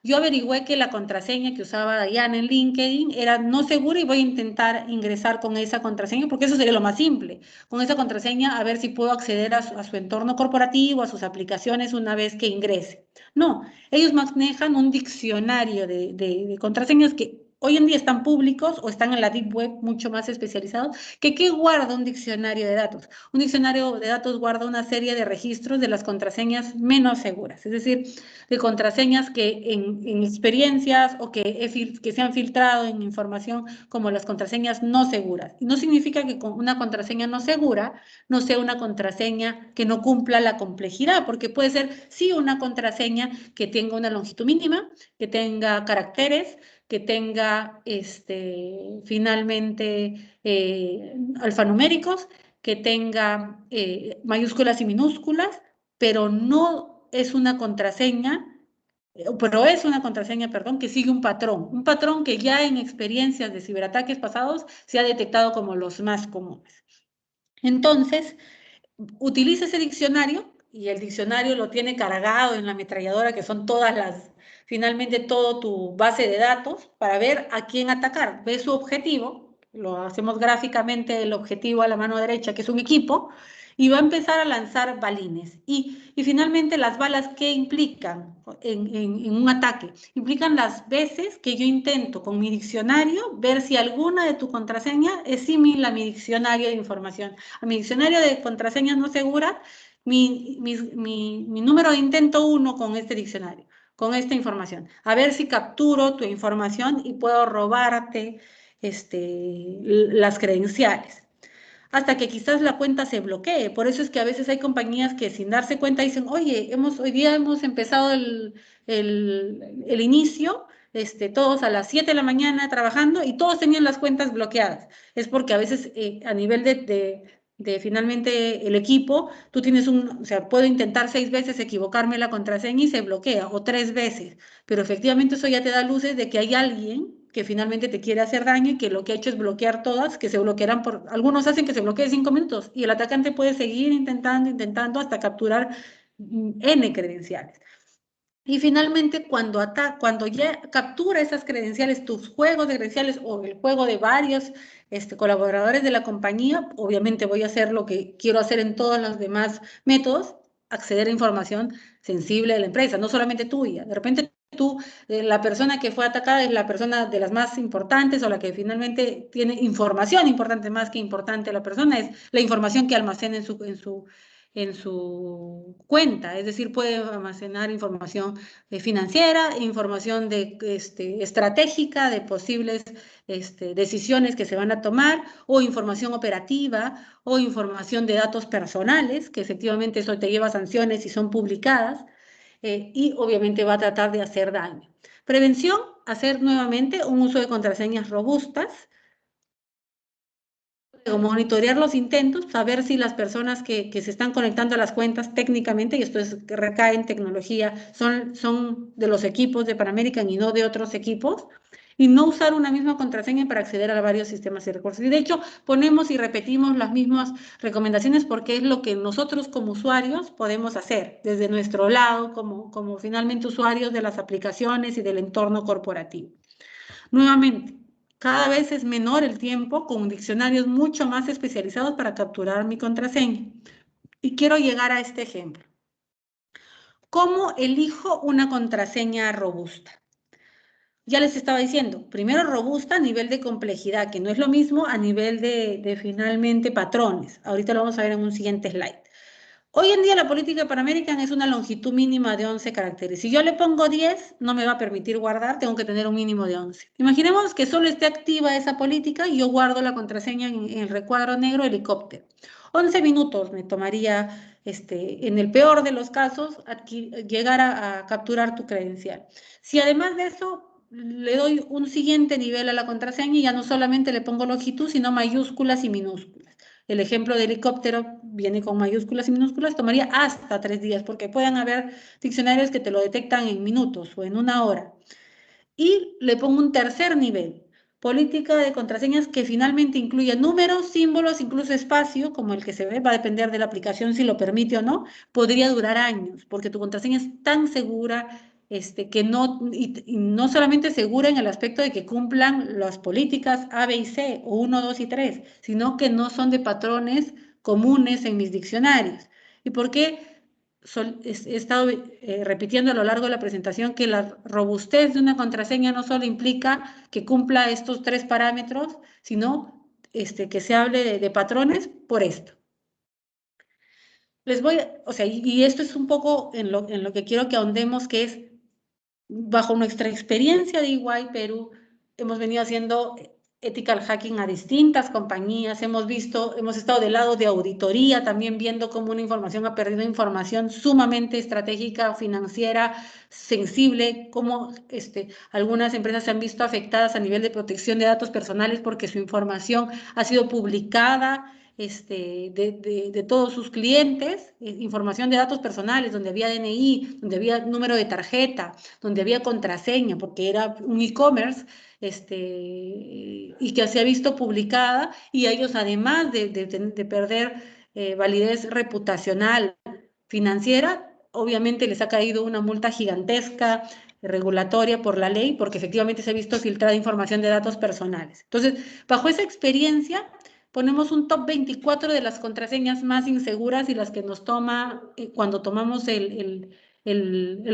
yo averigüé que la contraseña que usaba Diana en LinkedIn era no segura y voy a intentar ingresar con esa contraseña, porque eso sería lo más simple. Con esa contraseña a ver si puedo acceder a su entorno corporativo, a sus aplicaciones una vez que ingrese. No, ellos manejan un diccionario de contraseñas que hoy en día están públicos o están en la Deep Web mucho más especializados. ¿Qué guarda un diccionario de datos? Un diccionario de datos guarda una serie de registros de las contraseñas menos seguras, es decir, de contraseñas que en experiencias o que se han filtrado en información como las contraseñas no seguras. Y no significa que con una contraseña no segura no sea una contraseña que no cumpla la complejidad, porque puede ser sí una contraseña que tenga una longitud mínima, que tenga caracteres, que tenga finalmente alfanuméricos, que tenga mayúsculas y minúsculas, pero no es una contraseña, perdón, que sigue un patrón que ya en experiencias de ciberataques pasados se ha detectado como los más comunes. Entonces, utiliza ese diccionario y el diccionario lo tiene cargado en la ametralladora, que son todas las, finalmente todo tu base de datos, para ver a quién atacar. Ve su objetivo, lo hacemos gráficamente, el objetivo a la mano derecha, que es un equipo, y va a empezar a lanzar balines. Y finalmente las balas, ¿qué implican en un ataque? Implican las veces que yo intento con mi diccionario ver si alguna de tu contraseña es similar a mi diccionario de información. A mi diccionario de contraseñas no seguras, mi número de intento 1 con este diccionario, con esta información. A ver si capturo tu información y puedo robarte las credenciales, hasta que quizás la cuenta se bloquee. Por eso es que a veces hay compañías que sin darse cuenta dicen, oye, hoy día hemos empezado el inicio, todos a las 7 de la mañana trabajando y todos tenían las cuentas bloqueadas. Es porque a veces a nivel de finalmente el equipo, tú tienes o sea, puedo intentar 6 veces equivocarme la contraseña y se bloquea, o 3 veces, pero efectivamente eso ya te da luces de que hay alguien que finalmente te quiere hacer daño y que lo que ha hecho es bloquear todas, que se bloquearán algunos hacen que se bloquee 5 minutos y el atacante puede seguir intentando hasta capturar N credenciales. Y finalmente, cuando ya captura esas credenciales, tus juegos de credenciales o el juego de varios colaboradores de la compañía, obviamente voy a hacer lo que quiero hacer en todos los demás métodos, acceder a información sensible de la empresa, no solamente tuya. De repente tú, la persona que fue atacada es la persona de las más importantes o la que finalmente tiene información importante, más que importante la persona, es la información que almacena en su cuenta, es decir, puede almacenar información financiera, información estratégica de posibles decisiones que se van a tomar, o información operativa, o información de datos personales, que efectivamente eso te lleva a sanciones y son publicadas, y obviamente va a tratar de hacer daño. Prevención, hacer nuevamente un uso de contraseñas robustas, monitorear los intentos, saber si las personas que se están conectando a las cuentas técnicamente, y esto recae en tecnología, son de los equipos de Pan American y no de otros equipos, y no usar una misma contraseña para acceder a varios sistemas y recursos. Y de hecho, ponemos y repetimos las mismas recomendaciones porque es lo que nosotros como usuarios podemos hacer desde nuestro lado, como finalmente usuarios de las aplicaciones y del entorno corporativo. Nuevamente, cada vez es menor el tiempo con diccionarios mucho más especializados para capturar mi contraseña. Y quiero llegar a este ejemplo. ¿Cómo elijo una contraseña robusta? Ya les estaba diciendo, primero robusta a nivel de complejidad, que no es lo mismo a nivel de finalmente patrones. Ahorita lo vamos a ver en un siguiente slide. Hoy en día la política Pan American es una longitud mínima de 11 caracteres. Si yo le pongo 10, no me va a permitir guardar, tengo que tener un mínimo de 11. Imaginemos que solo esté activa esa política y yo guardo la contraseña en el recuadro negro helicóptero. 11 minutos me tomaría, en el peor de los casos, llegar a capturar tu credencial. Si además de eso le doy un siguiente nivel a la contraseña y ya no solamente le pongo longitud, sino mayúsculas y minúsculas. El ejemplo de helicóptero viene con mayúsculas y minúsculas, tomaría hasta 3 días, porque pueden haber diccionarios que te lo detectan en minutos o en 1 hora. Y le pongo un tercer nivel, política de contraseñas que finalmente incluye números, símbolos, incluso espacio, como el que se ve, va a depender de la aplicación si lo permite o no, podría durar años, porque tu contraseña es tan segura que y no solamente segura en el aspecto de que cumplan las políticas A, B y C, o 1, 2 y 3, sino que no son de patrones comunes en mis diccionarios. ¿Y por qué? He estado repitiendo a lo largo de la presentación que la robustez de una contraseña no solo implica que cumpla estos 3 parámetros, sino que se hable de patrones por esto. O sea, y esto es un poco en lo que quiero que ahondemos, que es bajo nuestra experiencia de EY Perú, hemos venido haciendo ethical hacking a distintas compañías, hemos estado del lado de auditoría, también viendo cómo una información ha perdido información sumamente estratégica, financiera, sensible, cómo algunas empresas se han visto afectadas a nivel de protección de datos personales porque su información ha sido publicada de todos sus clientes, información de datos personales, donde había DNI, donde había número de tarjeta, donde había contraseña, porque era un e-commerce, y que se ha visto publicada, y ellos además de perder validez reputacional financiera, obviamente les ha caído una multa gigantesca, regulatoria por la ley, porque efectivamente se ha visto filtrada información de datos personales. Entonces, bajo esa experiencia, ponemos un top 24 de las contraseñas más inseguras y las que nos toma cuando tomamos el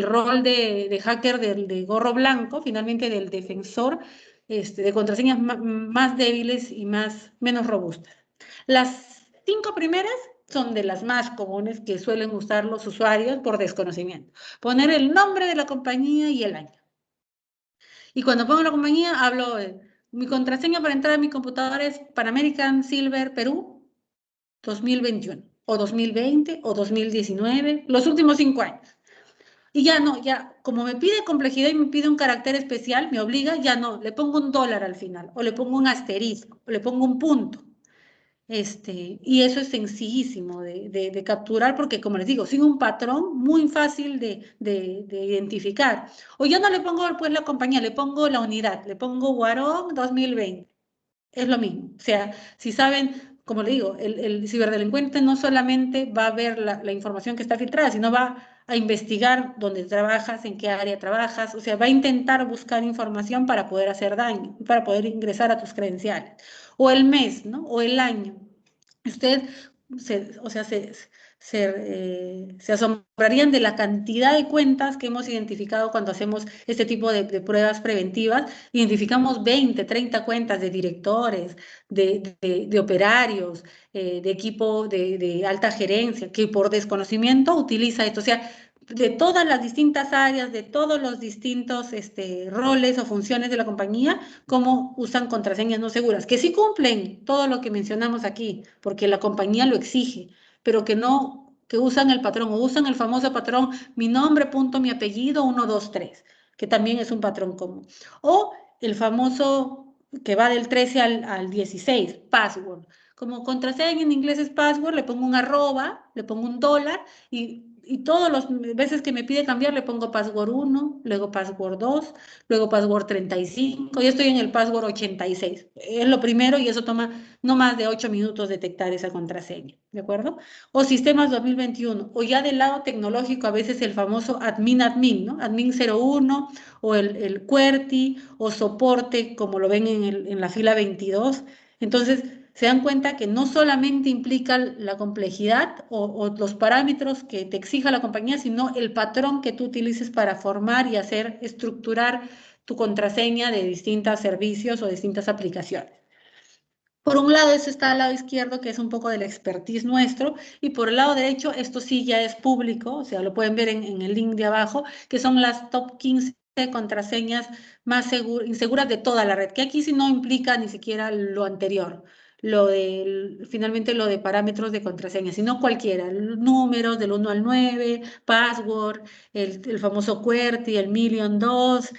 rol de hacker de gorro blanco, finalmente del defensor, de contraseñas más débiles y menos robustas. Las 5 primeras son de las más comunes que suelen usar los usuarios por desconocimiento. Poner el nombre de la compañía y el año. Y cuando pongo la compañía, hablo mi contraseña para entrar a mi computadora es Pan American Silver Perú 2021, o 2020, o 2019, los últimos 5 años. Y ya no, ya, como me pide complejidad y me pide un carácter especial, me obliga, ya no, le pongo un dólar al final, o le pongo un asterisco, o le pongo un punto. Y eso es sencillísimo de capturar porque, como les digo, sigue un patrón muy fácil de identificar. O ya no le pongo pues la compañía, le pongo la unidad, le pongo Huarón 2020. Es lo mismo. O sea, si saben, como le digo, el ciberdelincuente no solamente va a ver la información que está filtrada, sino va a investigar dónde trabajas, en qué área trabajas, o sea, va a intentar buscar información para poder hacer daño, para poder ingresar a tus credenciales. O el mes, ¿no? O el año. Usted, se asombrarían de la cantidad de cuentas que hemos identificado cuando hacemos este tipo de pruebas preventivas. Identificamos 20, 30 cuentas de directores, de operarios, de equipo de alta gerencia, que por desconocimiento utiliza esto. O sea, de todas las distintas áreas, de todos los distintos roles o funciones de la compañía, cómo usan contraseñas no seguras, que sí cumplen todo lo que mencionamos aquí, porque la compañía lo exige, pero que no, que usan el patrón, o usan el famoso patrón, mi nombre, punto, mi apellido, 1, 2, 3, que también es un patrón común. O el famoso que va del 13 al 16, password. Como contraseña en inglés es password, le pongo un arroba, le pongo un dólar y todas las veces que me pide cambiar le pongo password 1, luego password 2, luego password 35, y estoy en el password 86. Es lo primero y eso toma no más de 8 minutos detectar esa contraseña, ¿de acuerdo? O sistemas 2021, o ya del lado tecnológico a veces el famoso admin, ¿no? Admin 01, o el QWERTY, o soporte, como lo ven en la fila 22. Entonces, se dan cuenta que no solamente implica la complejidad o los parámetros que te exija la compañía, sino el patrón que tú utilices para formar y estructurar tu contraseña de distintos servicios o distintas aplicaciones. Por un lado, eso está al lado izquierdo, que es un poco del expertise nuestro, y por el lado derecho, esto sí ya es público, o sea, lo pueden ver en el link de abajo, que son las top 15 contraseñas más inseguras de toda la red, que aquí sí no implica ni siquiera lo anterior, finalmente lo de parámetros de contraseña, sino cualquiera, números del 1 al 9, password, el famoso QWERTY, el million2,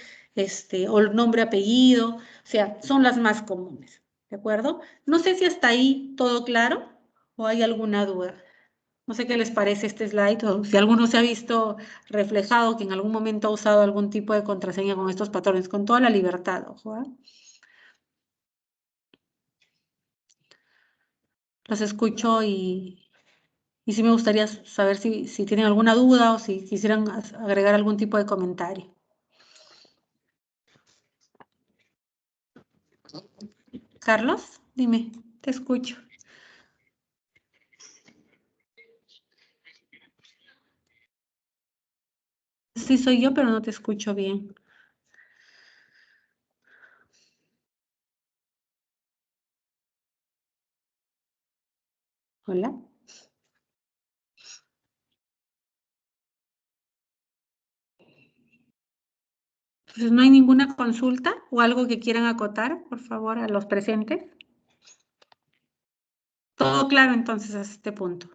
o el nombre, apellido, o sea, son las más comunes, ¿de acuerdo? No sé si hasta ahí todo claro o hay alguna duda. No sé qué les parece este slide o si alguno se ha visto reflejado que en algún momento ha usado algún tipo de contraseña con estos patrones, con toda la libertad, ojo, ¿eh? Los escucho y sí me gustaría saber si tienen alguna duda o si quisieran agregar algún tipo de comentario. Carlos, dime, te escucho. Sí soy yo, pero no te escucho bien. Hola. Entonces, ¿no hay ninguna consulta o algo que quieran acotar, por favor, a los presentes? Todo claro entonces a este punto.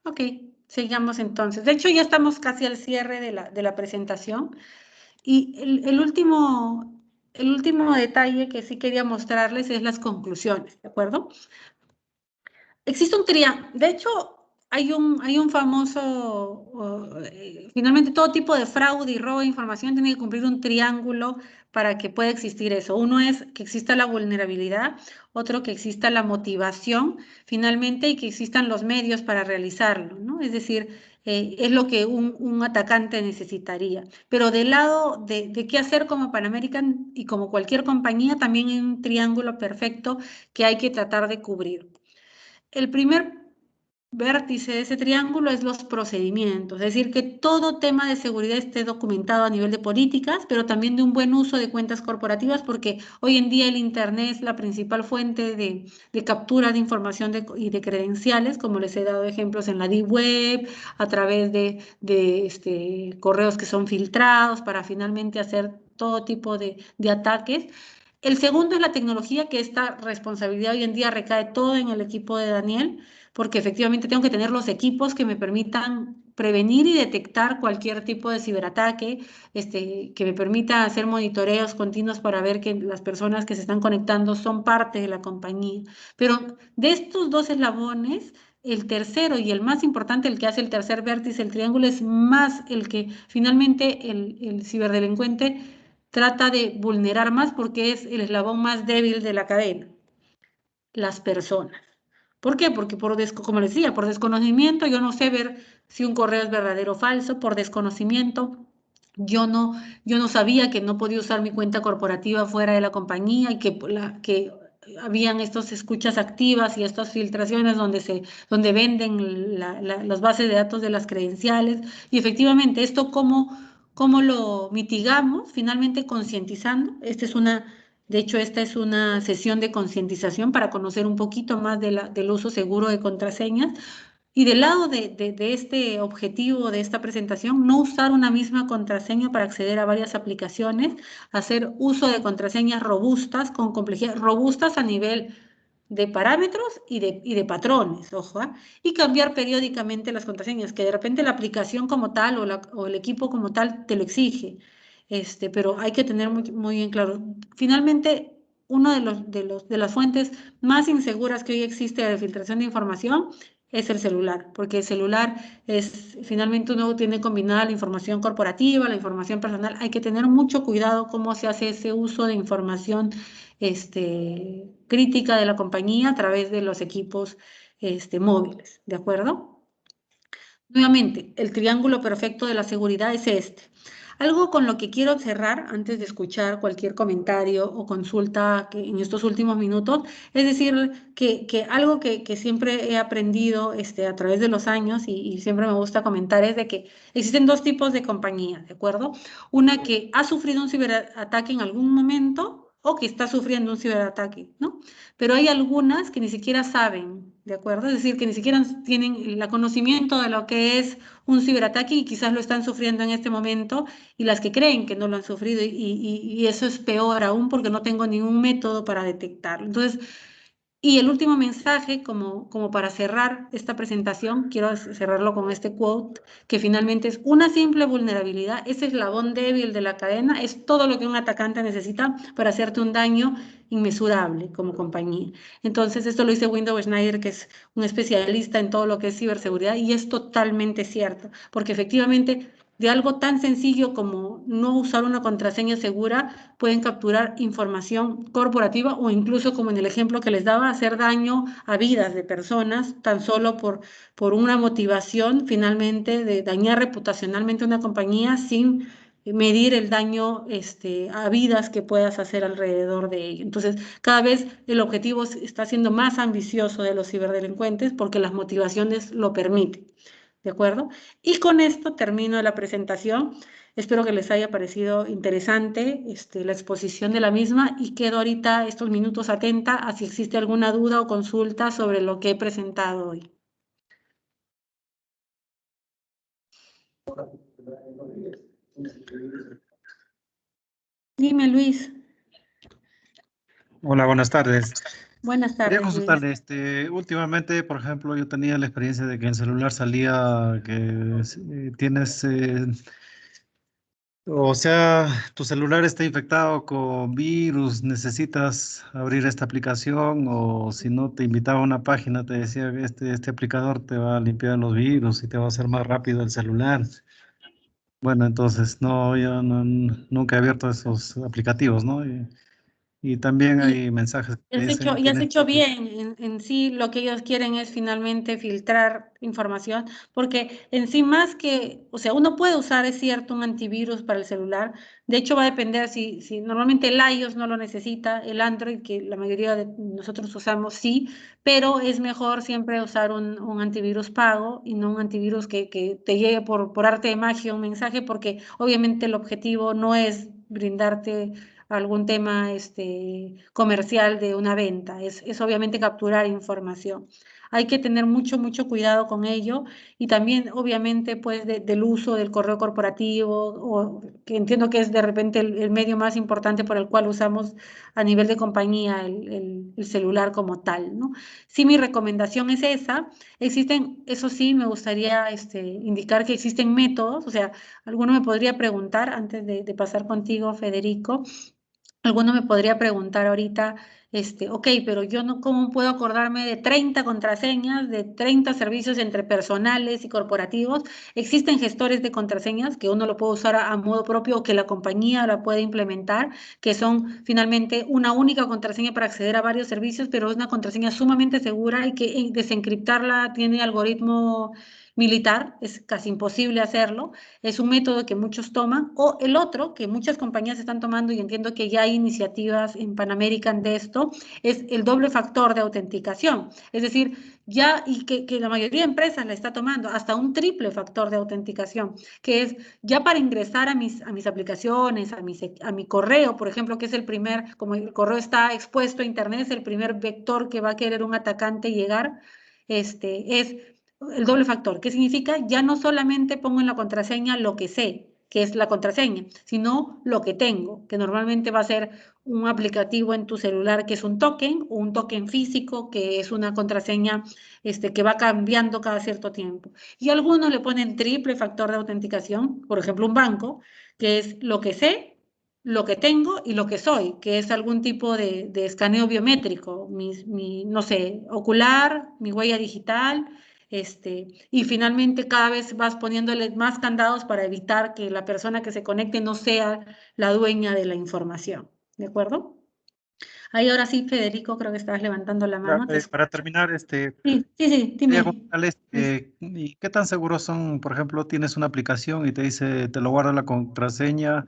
Ok, sigamos entonces. De hecho, ya estamos casi al cierre de la presentación. Y el último detalle que sí quería mostrarles es las conclusiones, ¿de acuerdo? Existe un triángulo. De hecho, hay un famoso, finalmente todo tipo de fraude y robo de información tiene que cumplir un triángulo para que pueda existir eso. Uno es que exista la vulnerabilidad, otro que exista la motivación finalmente y que existan los medios para realizarlo, ¿no? Es decir, es lo que un atacante necesitaría. Pero del lado de qué hacer como Pan American y como cualquier compañía, también hay un triángulo perfecto que hay que tratar de cubrir. El primer vértice de ese triángulo es los procedimientos, es decir, que todo tema de seguridad esté documentado a nivel de políticas, pero también de un buen uso de cuentas corporativas, porque hoy en día el Internet es la principal fuente de captura de información y de credenciales, como les he dado ejemplos en la Deep Web, a través de correos que son filtrados para finalmente hacer todo tipo de ataques. El segundo es la tecnología, que esta responsabilidad hoy en día recae todo en el equipo de Daniel, porque efectivamente tengo que tener los equipos que me permitan prevenir y detectar cualquier tipo de ciberataque, que me permita hacer monitoreos continuos para ver que las personas que se están conectando son parte de la compañía. Pero de estos dos eslabones, el tercero y el más importante, el que hace el tercer vértice, el triángulo, es más el que finalmente el ciberdelincuente trata de vulnerar más porque es el eslabón más débil de la cadena, las personas. ¿Por qué? Porque como les decía, por desconocimiento yo no sé ver si un correo es verdadero o falso, por desconocimiento yo no sabía que no podía usar mi cuenta corporativa fuera de la compañía y que habían estas escuchas activas y estas filtraciones donde venden las bases de datos de las credenciales. Y efectivamente, esto cómo lo mitigamos, finalmente concientizando. De hecho, esta es una sesión de concientización para conocer un poquito más del uso seguro de contraseñas. Y del lado de este objetivo de esta presentación, no usar una misma contraseña para acceder a varias aplicaciones, hacer uso de contraseñas robustas, con complejidad, robustas a nivel de parámetros y de patrones, ojo, y cambiar periódicamente las contraseñas, que de repente la aplicación como tal o el equipo como tal te lo exige, pero hay que tener muy, muy bien claro. Finalmente, una de las fuentes más inseguras que hoy existe de filtración de información es el celular, porque el celular finalmente uno tiene combinada la información corporativa, la información personal. Hay que tener mucho cuidado cómo se hace ese uso de información crítica de la compañía a través de los equipos móviles, ¿de acuerdo? Nuevamente, el triángulo perfecto de la seguridad es este. Algo con lo que quiero cerrar antes de escuchar cualquier comentario o consulta en estos últimos minutos, es decir, que algo que siempre he aprendido a través de los años y siempre me gusta comentar es de que existen dos tipos de compañías, ¿de acuerdo? Una que ha sufrido un ciberataque en algún momento o que está sufriendo un ciberataque, ¿no? Pero hay algunas que ni siquiera saben, ¿de acuerdo? Es decir, que ni siquiera tienen el conocimiento de lo que es un ciberataque y quizás lo están sufriendo en este momento, y las que creen que no lo han sufrido y eso es peor aún porque no tengo ningún método para detectarlo. Entonces, y el último mensaje, como para cerrar esta presentación, quiero cerrarlo con este quote, que finalmente es una simple vulnerabilidad, ese eslabón débil de la cadena, es todo lo que un atacante necesita para hacerte un daño inmesurable como compañía. Entonces, esto lo dice Windowes Schneider, que es un especialista en todo lo que es ciberseguridad, y es totalmente cierto, porque efectivamente de algo tan sencillo como no usar una contraseña segura, pueden capturar información corporativa o incluso, como en el ejemplo que les daba, hacer daño a vidas de personas tan solo por una motivación finalmente de dañar reputacionalmente una compañía sin medir el daño a vidas que puedas hacer alrededor de ello. Entonces, cada vez el objetivo está siendo más ambicioso de los ciberdelincuentes porque las motivaciones lo permiten. ¿De acuerdo? Y con esto termino la presentación. Espero que les haya parecido interesante la exposición de la misma y quedo ahorita estos minutos atenta a si existe alguna duda o consulta sobre lo que he presentado hoy. Dime, Luis. Hola, buenas tardes. Buenas Quería tardes, Luis. consultarle, últimamente, por ejemplo, yo tenía la experiencia de que en celular salía que tienes, o sea, tu celular está infectado con virus, necesitas abrir esta aplicación o si no te invitaba a una página, te decía que este aplicador te va a limpiar los virus y te va a hacer más rápido el celular. Bueno, entonces, no, yo nunca he abierto esos aplicativos, ¿no? Y también Y, hay mensajes que te hecho, dicen, y has tienes hecho que... bien. En sí, lo que ellos quieren es finalmente filtrar información, porque en sí más que, o sea, uno puede usar, es cierto, un antivirus para el celular. De hecho, va a depender si normalmente el iOS no lo necesita, el Android, que la mayoría de nosotros usamos, sí, pero es mejor siempre usar un antivirus pago y no un antivirus que te llegue por arte de magia un mensaje, porque obviamente el objetivo no es brindarte algún tema comercial de una venta, es obviamente capturar información. Hay que tener mucho, mucho cuidado con ello y también obviamente pues del uso del correo corporativo, o que entiendo que es de repente el medio más importante por el cual usamos a nivel de compañía el celular como tal, ¿no? Sí, mi recomendación es esa. Existen, eso sí, me gustaría indicar que existen métodos, o sea, alguno me podría preguntar antes de pasar contigo, Federico. Alguno me podría preguntar ahorita, ok, pero yo no, ¿cómo puedo acordarme de 30 contraseñas, de 30 servicios entre personales y corporativos? Existen gestores de contraseñas que uno lo puede usar a modo propio o que la compañía la puede implementar, que son finalmente una única contraseña para acceder a varios servicios, pero es una contraseña sumamente segura y que desencriptarla tiene algoritmo militar, es casi imposible hacerlo. Es un método que muchos toman, o el otro que muchas compañías están tomando, y entiendo que ya hay iniciativas en Pan American de esto, es el doble factor de autenticación. Es decir, ya, y que la mayoría de empresas la está tomando, hasta un triple factor de autenticación, que es ya para ingresar a mis aplicaciones, a mi correo, por ejemplo, que es el primer, como el correo está expuesto a Internet, es el primer vector que va a querer un atacante llegar, es el doble factor. ¿Qué significa? Ya no solamente pongo en la contraseña lo que sé, que es la contraseña, sino lo que tengo, que normalmente va a ser un aplicativo en tu celular que es un token, o un token físico que es una contraseña que va cambiando cada cierto tiempo. Y algunos le ponen triple factor de autenticación, por ejemplo, un banco, que es lo que sé, lo que tengo y lo que soy, que es algún tipo de escaneo biométrico, no sé, ocular, mi huella digital, y finalmente cada vez vas poniéndole más candados para evitar que la persona que se conecte no sea la dueña de la información. ¿De acuerdo? Ahí ahora sí, Federico, creo que estabas levantando la mano. Te Para escucho. terminar, Sí, sí, sí, quería dime. contarles, ¿y qué tan seguros son? Por ejemplo, tienes una aplicación y te dice, te lo guarda la contraseña,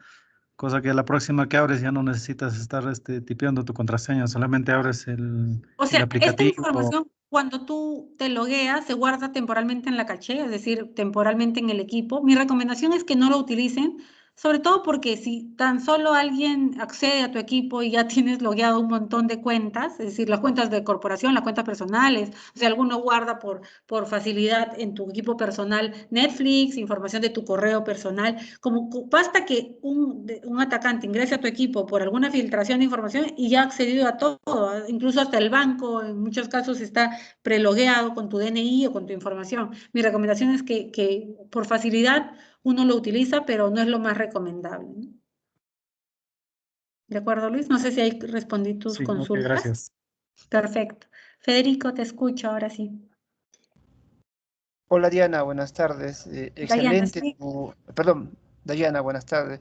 cosa que la próxima que abres ya no necesitas estar tipeando tu contraseña, solamente abres O el sea, esta aplicativo. información, cuando tú te logueas, se guarda temporalmente en la caché, es decir, temporalmente en el equipo. Mi recomendación es que no lo utilicen, sobre todo porque si tan solo alguien accede a tu equipo y ya tienes logueado un montón de cuentas, es decir, las cuentas de corporación, las cuentas personales, o sea, alguno guarda por facilidad en tu equipo personal Netflix, información de tu correo personal, como basta que un atacante ingrese a tu equipo por alguna filtración de información y ya ha accedido a todo, incluso hasta el banco, en muchos casos está prelogueado con tu DNI o con tu información. Mi recomendación es que por facilidad uno lo utiliza, pero no es lo más recomendable, ¿no? ¿De acuerdo, Luis? No sé si ahí respondí tus Sí, ok, consultas. gracias. Perfecto. Federico, te escucho ahora sí. Hola Diana, buenas tardes. Dayana, sí. Perdón, Diana, buenas tardes.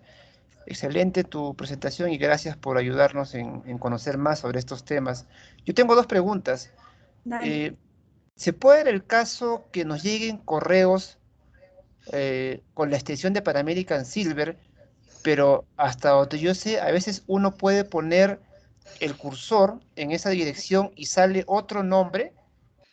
Excelente tu presentación y gracias por ayudarnos en conocer más sobre estos temas. Yo tengo dos preguntas. Dale. Eh, ¿Se puede dar el caso que nos lleguen correos con la extensión de Pan American Silver, pero hasta donde yo sé, a veces uno puede poner el cursor en esa dirección y sale otro nombre?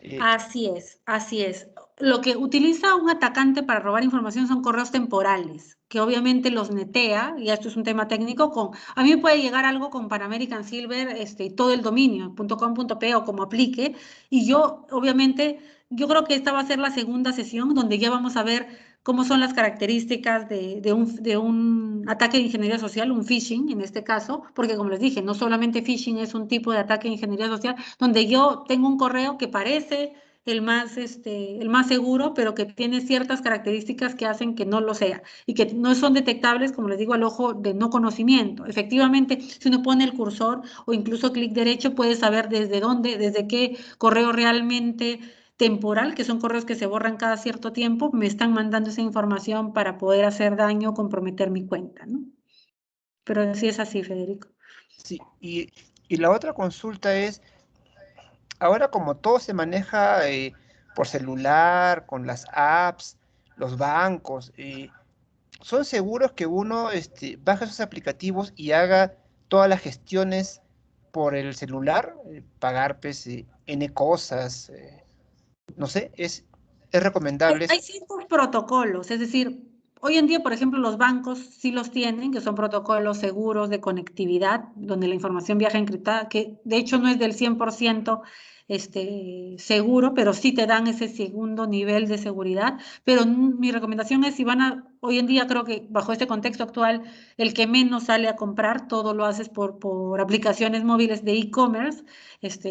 Eh, Así es, así es. Lo que utiliza un atacante para robar información son correos temporales, que obviamente los netea, y esto es un tema técnico, a mí me puede llegar algo con Pan American Silver, y todo el dominio, .com.p o como aplique, y yo, obviamente, yo creo que esta va a ser la segunda sesión donde ya vamos a ver cómo son las características de un ataque de ingeniería social, un phishing en este caso, porque como les dije, no solamente phishing es un tipo de ataque de ingeniería social, donde yo tengo un correo que parece el más seguro, pero que tiene ciertas características que hacen que no lo sea y que no son detectables, como les digo, al ojo de no conocimiento. Efectivamente, si uno pone el cursor o incluso clic derecho, puede saber desde dónde, desde qué correo realmente temporal, que son correos que se borran cada cierto tiempo, me están mandando esa información para poder hacer daño o comprometer mi cuenta, ¿no? Pero sí es así, Federico. Sí, y la otra consulta es, ahora como todo se maneja por celular, con las apps, los bancos, ¿son seguros que uno baje esos aplicativos y haga todas las gestiones por el celular? Pagar pues, N cosas, no sé, ¿es recomendable Hay eso? ciertos protocolos, es decir, hoy en día, por ejemplo, los bancos sí los tienen, que son protocolos seguros de conectividad, donde la información viaja encriptada, que de hecho no es del 100% seguro, pero sí te dan ese segundo nivel de seguridad. Pero mi recomendación es, si van a, hoy en día creo que bajo este contexto actual, el que menos sale a comprar, todo lo haces por aplicaciones móviles de e-commerce.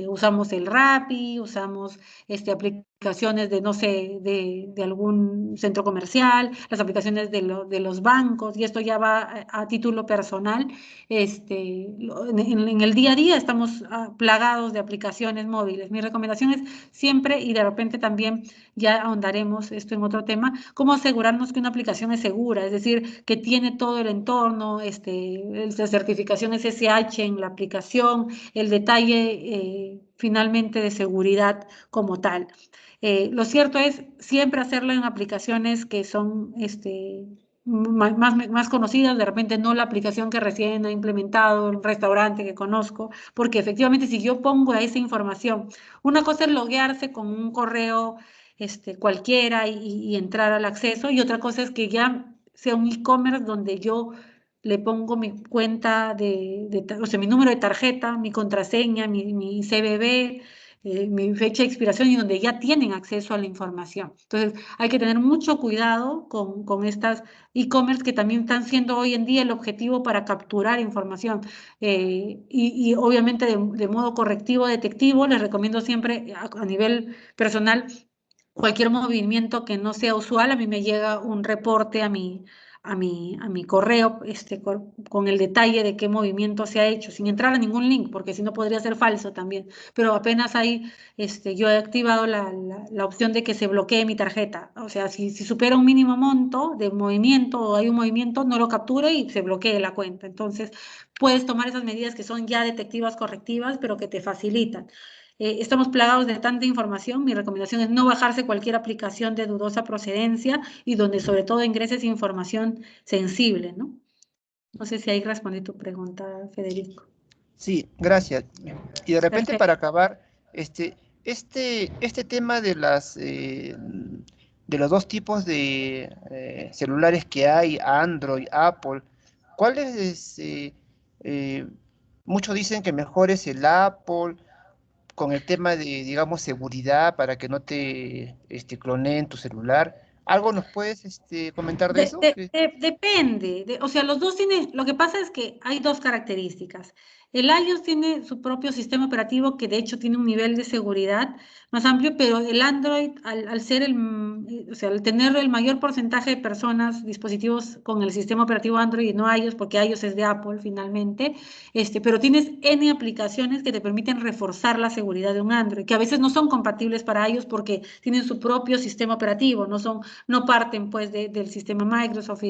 Usamos el Rappi, usamos aplicaciones de, no sé, de algún centro comercial, las aplicaciones de los bancos, y esto ya va a título personal. En el día a día estamos plagados de aplicaciones móviles. Mi recomendación es siempre, y de repente también ya ahondaremos esto en otro tema, cómo asegurarnos que una aplicación es segura, es decir, que tiene todo el entorno, la certificación SSH en la aplicación, el detalle finalmente de seguridad como tal. Lo cierto es siempre hacerlo en aplicaciones que son más conocidas, de repente no la aplicación que recién ha implementado un restaurante que conozco, porque efectivamente si yo pongo a esa información, una cosa es loguearse con un correo cualquiera y entrar al acceso, y otra cosa es que ya sea un e-commerce donde yo le pongo mi cuenta o sea, mi número de tarjeta, mi contraseña, mi CBV, mi fecha de expiración, y donde ya tienen acceso a la información. Entonces, hay que tener mucho cuidado con estas e-commerce que también están siendo hoy en día el objetivo para capturar información. Y obviamente de modo correctivo, detectivo, les recomiendo siempre a nivel personal, cualquier movimiento que no sea usual. A mí me llega un reporte a mi correo con el detalle de qué movimiento se ha hecho, sin entrar a ningún link, porque si no podría ser falso también. Pero apenas ahí yo he activado la opción de que se bloquee mi tarjeta. O sea, si supera un mínimo monto de movimiento o hay un movimiento, no lo capture y se bloquee la cuenta. Entonces, puedes tomar esas medidas que son ya detectivas correctivas, pero que te facilitan. Estamos plagados de tanta información. Mi recomendación es no bajarse cualquier aplicación de dudosa procedencia y donde sobre todo ingreses información sensible, ¿no? No sé si ahí respondí tu pregunta, Federico. Sí, gracias. Y de repente Perfecto. para acabar, este tema de de los dos tipos de celulares que hay, Android, Apple, ¿cuáles muchos dicen que mejor es el Apple con el tema de, digamos, seguridad para que no te cloneen tu celular? ¿Algo nos puedes comentar de eso? Depende, o sea, los dos tienen, lo que pasa es que hay dos características. El iOS tiene su propio sistema operativo que de hecho tiene un nivel de seguridad más amplio, pero el Android, al ser o sea, al tener el mayor porcentaje de personas, dispositivos con el sistema operativo Android y no iOS, porque iOS es de Apple finalmente, pero tienes N aplicaciones que te permiten reforzar la seguridad de un Android, que a veces no son compatibles para iOS porque tienen su propio sistema operativo, no parten pues del sistema Microsoft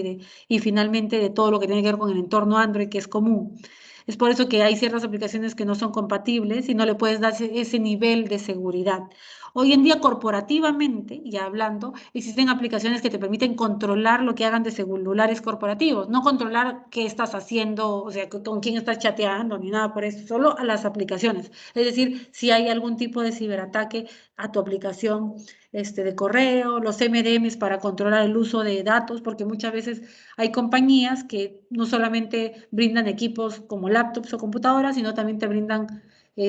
y finalmente de todo lo que tiene que ver con el entorno Android, que es común. Es por eso que hay ciertas aplicaciones que no son compatibles y no le puedes dar ese nivel de seguridad. Hoy en día, corporativamente, ya hablando, existen aplicaciones que te permiten controlar lo que hagan de celulares corporativos, no controlar qué estás haciendo, o sea, con quién estás chateando, ni nada por eso, solo a las aplicaciones. Es decir, si hay algún tipo de ciberataque a tu aplicación de correo, los MDMs para controlar el uso de datos, porque muchas veces hay compañías que no solamente brindan equipos como laptops o computadoras, sino también te brindan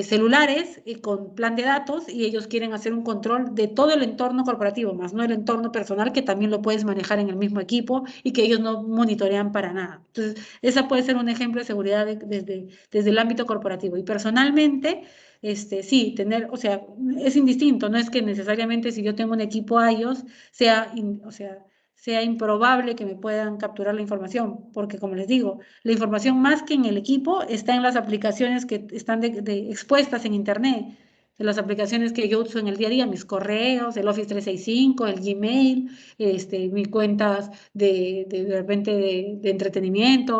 celulares con plan de datos, y ellos quieren hacer un control de todo el entorno corporativo, más no el entorno personal, que también lo puedes manejar en el mismo equipo y que ellos no monitorean para nada. Entonces, esa puede ser un ejemplo de seguridad desde el ámbito corporativo. Y personalmente, sí, o sea, es indistinto, no es que necesariamente si yo tengo un equipo iOS sea improbable que me puedan capturar la información, porque como les digo, la información más que en el equipo está en las aplicaciones que están expuestas en Internet. de las aplicaciones que yo uso en el día a día, mis correos, el Office 365, el Gmail, mis cuentas de repente de entretenimiento,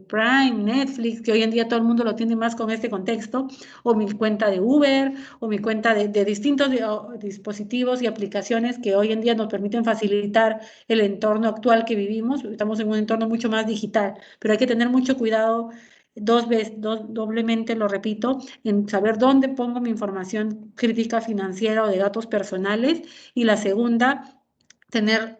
Prime, Netflix, que hoy en día todo el mundo lo tiene más con este contexto, o mi cuenta de Uber, o mi cuenta de distintos dispositivos y aplicaciones que hoy en día nos permiten facilitar el entorno actual que vivimos. Estamos en un entorno mucho más digital, pero hay que tener mucho cuidado, doblemente lo repito, en saber dónde pongo mi información crítica financiera o de datos personales, y la segunda, tener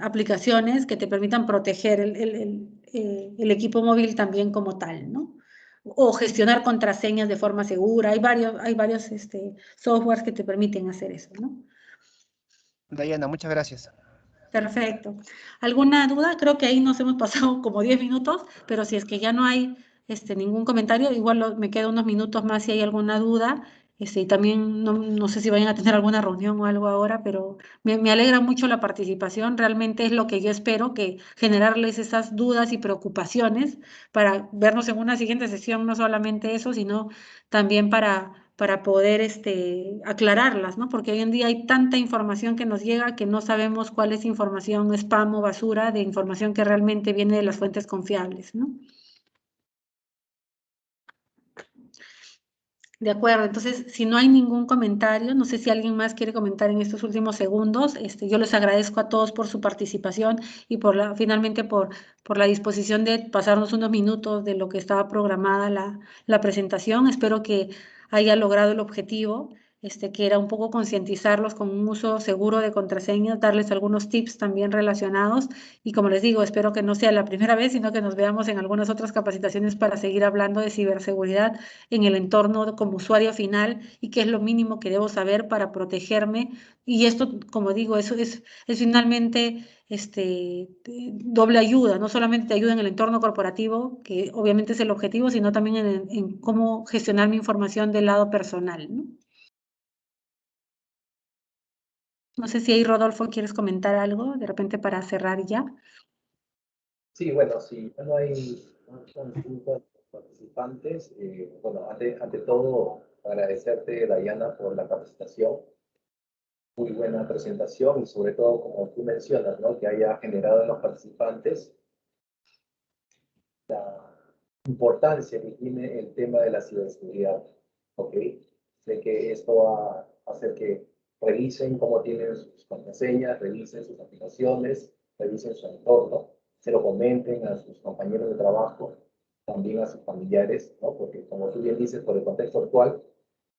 aplicaciones que te permitan proteger el equipo móvil también como tal, ¿no? O gestionar contraseñas de forma segura. Hay varios softwares que te permiten hacer eso, ¿no? Dayana, muchas gracias. Perfecto. ¿Alguna duda? Creo que ahí nos hemos pasado como 10 minutos, pero si es que ya no hay ningún comentario, igual me quedo unos minutos más si hay alguna duda. Y también no sé si vayan a tener alguna reunión o algo ahora, pero me alegra mucho la participación. Realmente es lo que yo espero, que generarles esas dudas y preocupaciones para vernos en una siguiente sesión, no solamente eso, sino también para poder aclararlas, ¿no? Porque hoy en día hay tanta información que nos llega que no sabemos cuál es información spam o basura de información que realmente viene de las fuentes confiables, ¿no? De acuerdo, entonces, si no hay ningún comentario, no sé si alguien más quiere comentar en estos últimos segundos, yo les agradezco a todos por su participación y finalmente por la disposición de pasarnos unos minutos de lo que estaba programada la presentación. Espero que haya logrado el objetivo, que era un poco concientizarlos con un uso seguro de contraseñas, darles algunos tips también relacionados, y como les digo, espero que no sea la primera vez, sino que nos veamos en algunas otras capacitaciones para seguir hablando de ciberseguridad en el entorno como usuario final, y qué es lo mínimo que debo saber para protegerme. Y esto, como digo, eso es finalmente doble ayuda, no solamente te ayuda en el entorno corporativo, que obviamente es el objetivo, sino también en cómo gestionar mi información del lado personal, ¿no? No sé si ahí, Rodolfo, quieres comentar algo, de repente para cerrar ya. Sí, bueno, si no hay consultas participantes, bueno, ante todo, agradecerte, Dayana, por la capacitación. Muy buena presentación y sobre todo, como tú mencionas, ¿no? Que haya generado en los participantes la importancia que tiene el tema de la ciberseguridad, ¿ok? Sé que esto va a hacer que revisen cómo tienen sus contraseñas, revisen sus aplicaciones, revisen su entorno, se lo comenten a sus compañeros de trabajo, también a sus familiares, ¿no? Porque como tú bien dices, por el contexto actual,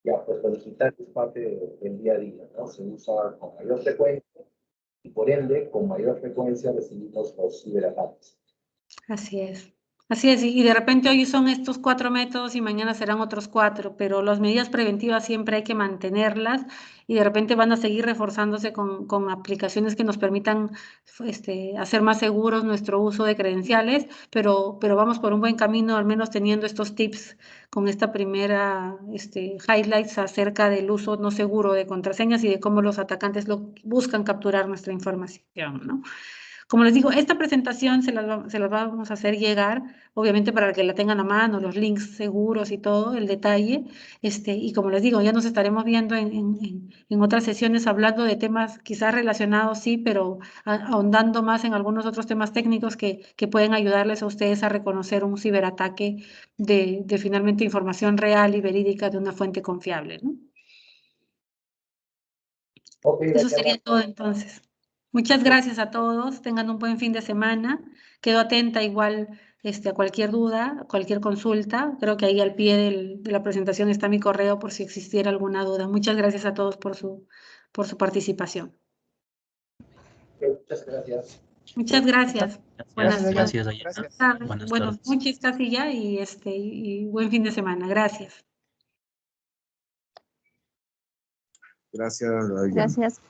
ya pues lo digital es parte del día a día, ¿no? Se usa con mayor frecuencia y por ende con mayor frecuencia recibimos los ciberataques. Así es. Así es, y de repente hoy son estos 4 métodos y mañana serán otros 4, pero las medidas preventivas siempre hay que mantenerlas, y de repente van a seguir reforzándose con aplicaciones que nos permitan hacer más seguros nuestro uso de credenciales, pero vamos por un buen camino, al menos teniendo estos tips con esta primera highlights acerca del uso no seguro de contraseñas y de cómo los atacantes buscan capturar nuestra información, ¿no? Como les digo, esta presentación se las vamos a hacer llegar, obviamente para que la tengan a mano, los links seguros y todo, el detalle. Y como les digo, ya nos estaremos viendo en otras sesiones hablando de temas quizás relacionados, sí, pero ahondando más en algunos otros temas técnicos que pueden ayudarles a ustedes a reconocer un ciberataque de finalmente información real y verídica de una fuente confiable, ¿no? Okay, eso sería todo entonces. Muchas gracias a todos, tengan un buen fin de semana. Quedo atenta igual a cualquier duda, cualquier consulta. Creo que ahí al pie de la presentación está mi correo por si existiera alguna duda. Muchas gracias a todos por su participación. Muchas gracias. Muchas gracias. Gracias, Dayana. Gracias. Buenas tardes. Muchas gracias ya y buen fin de semana. Gracias. Gracias, Dayana. Gracias.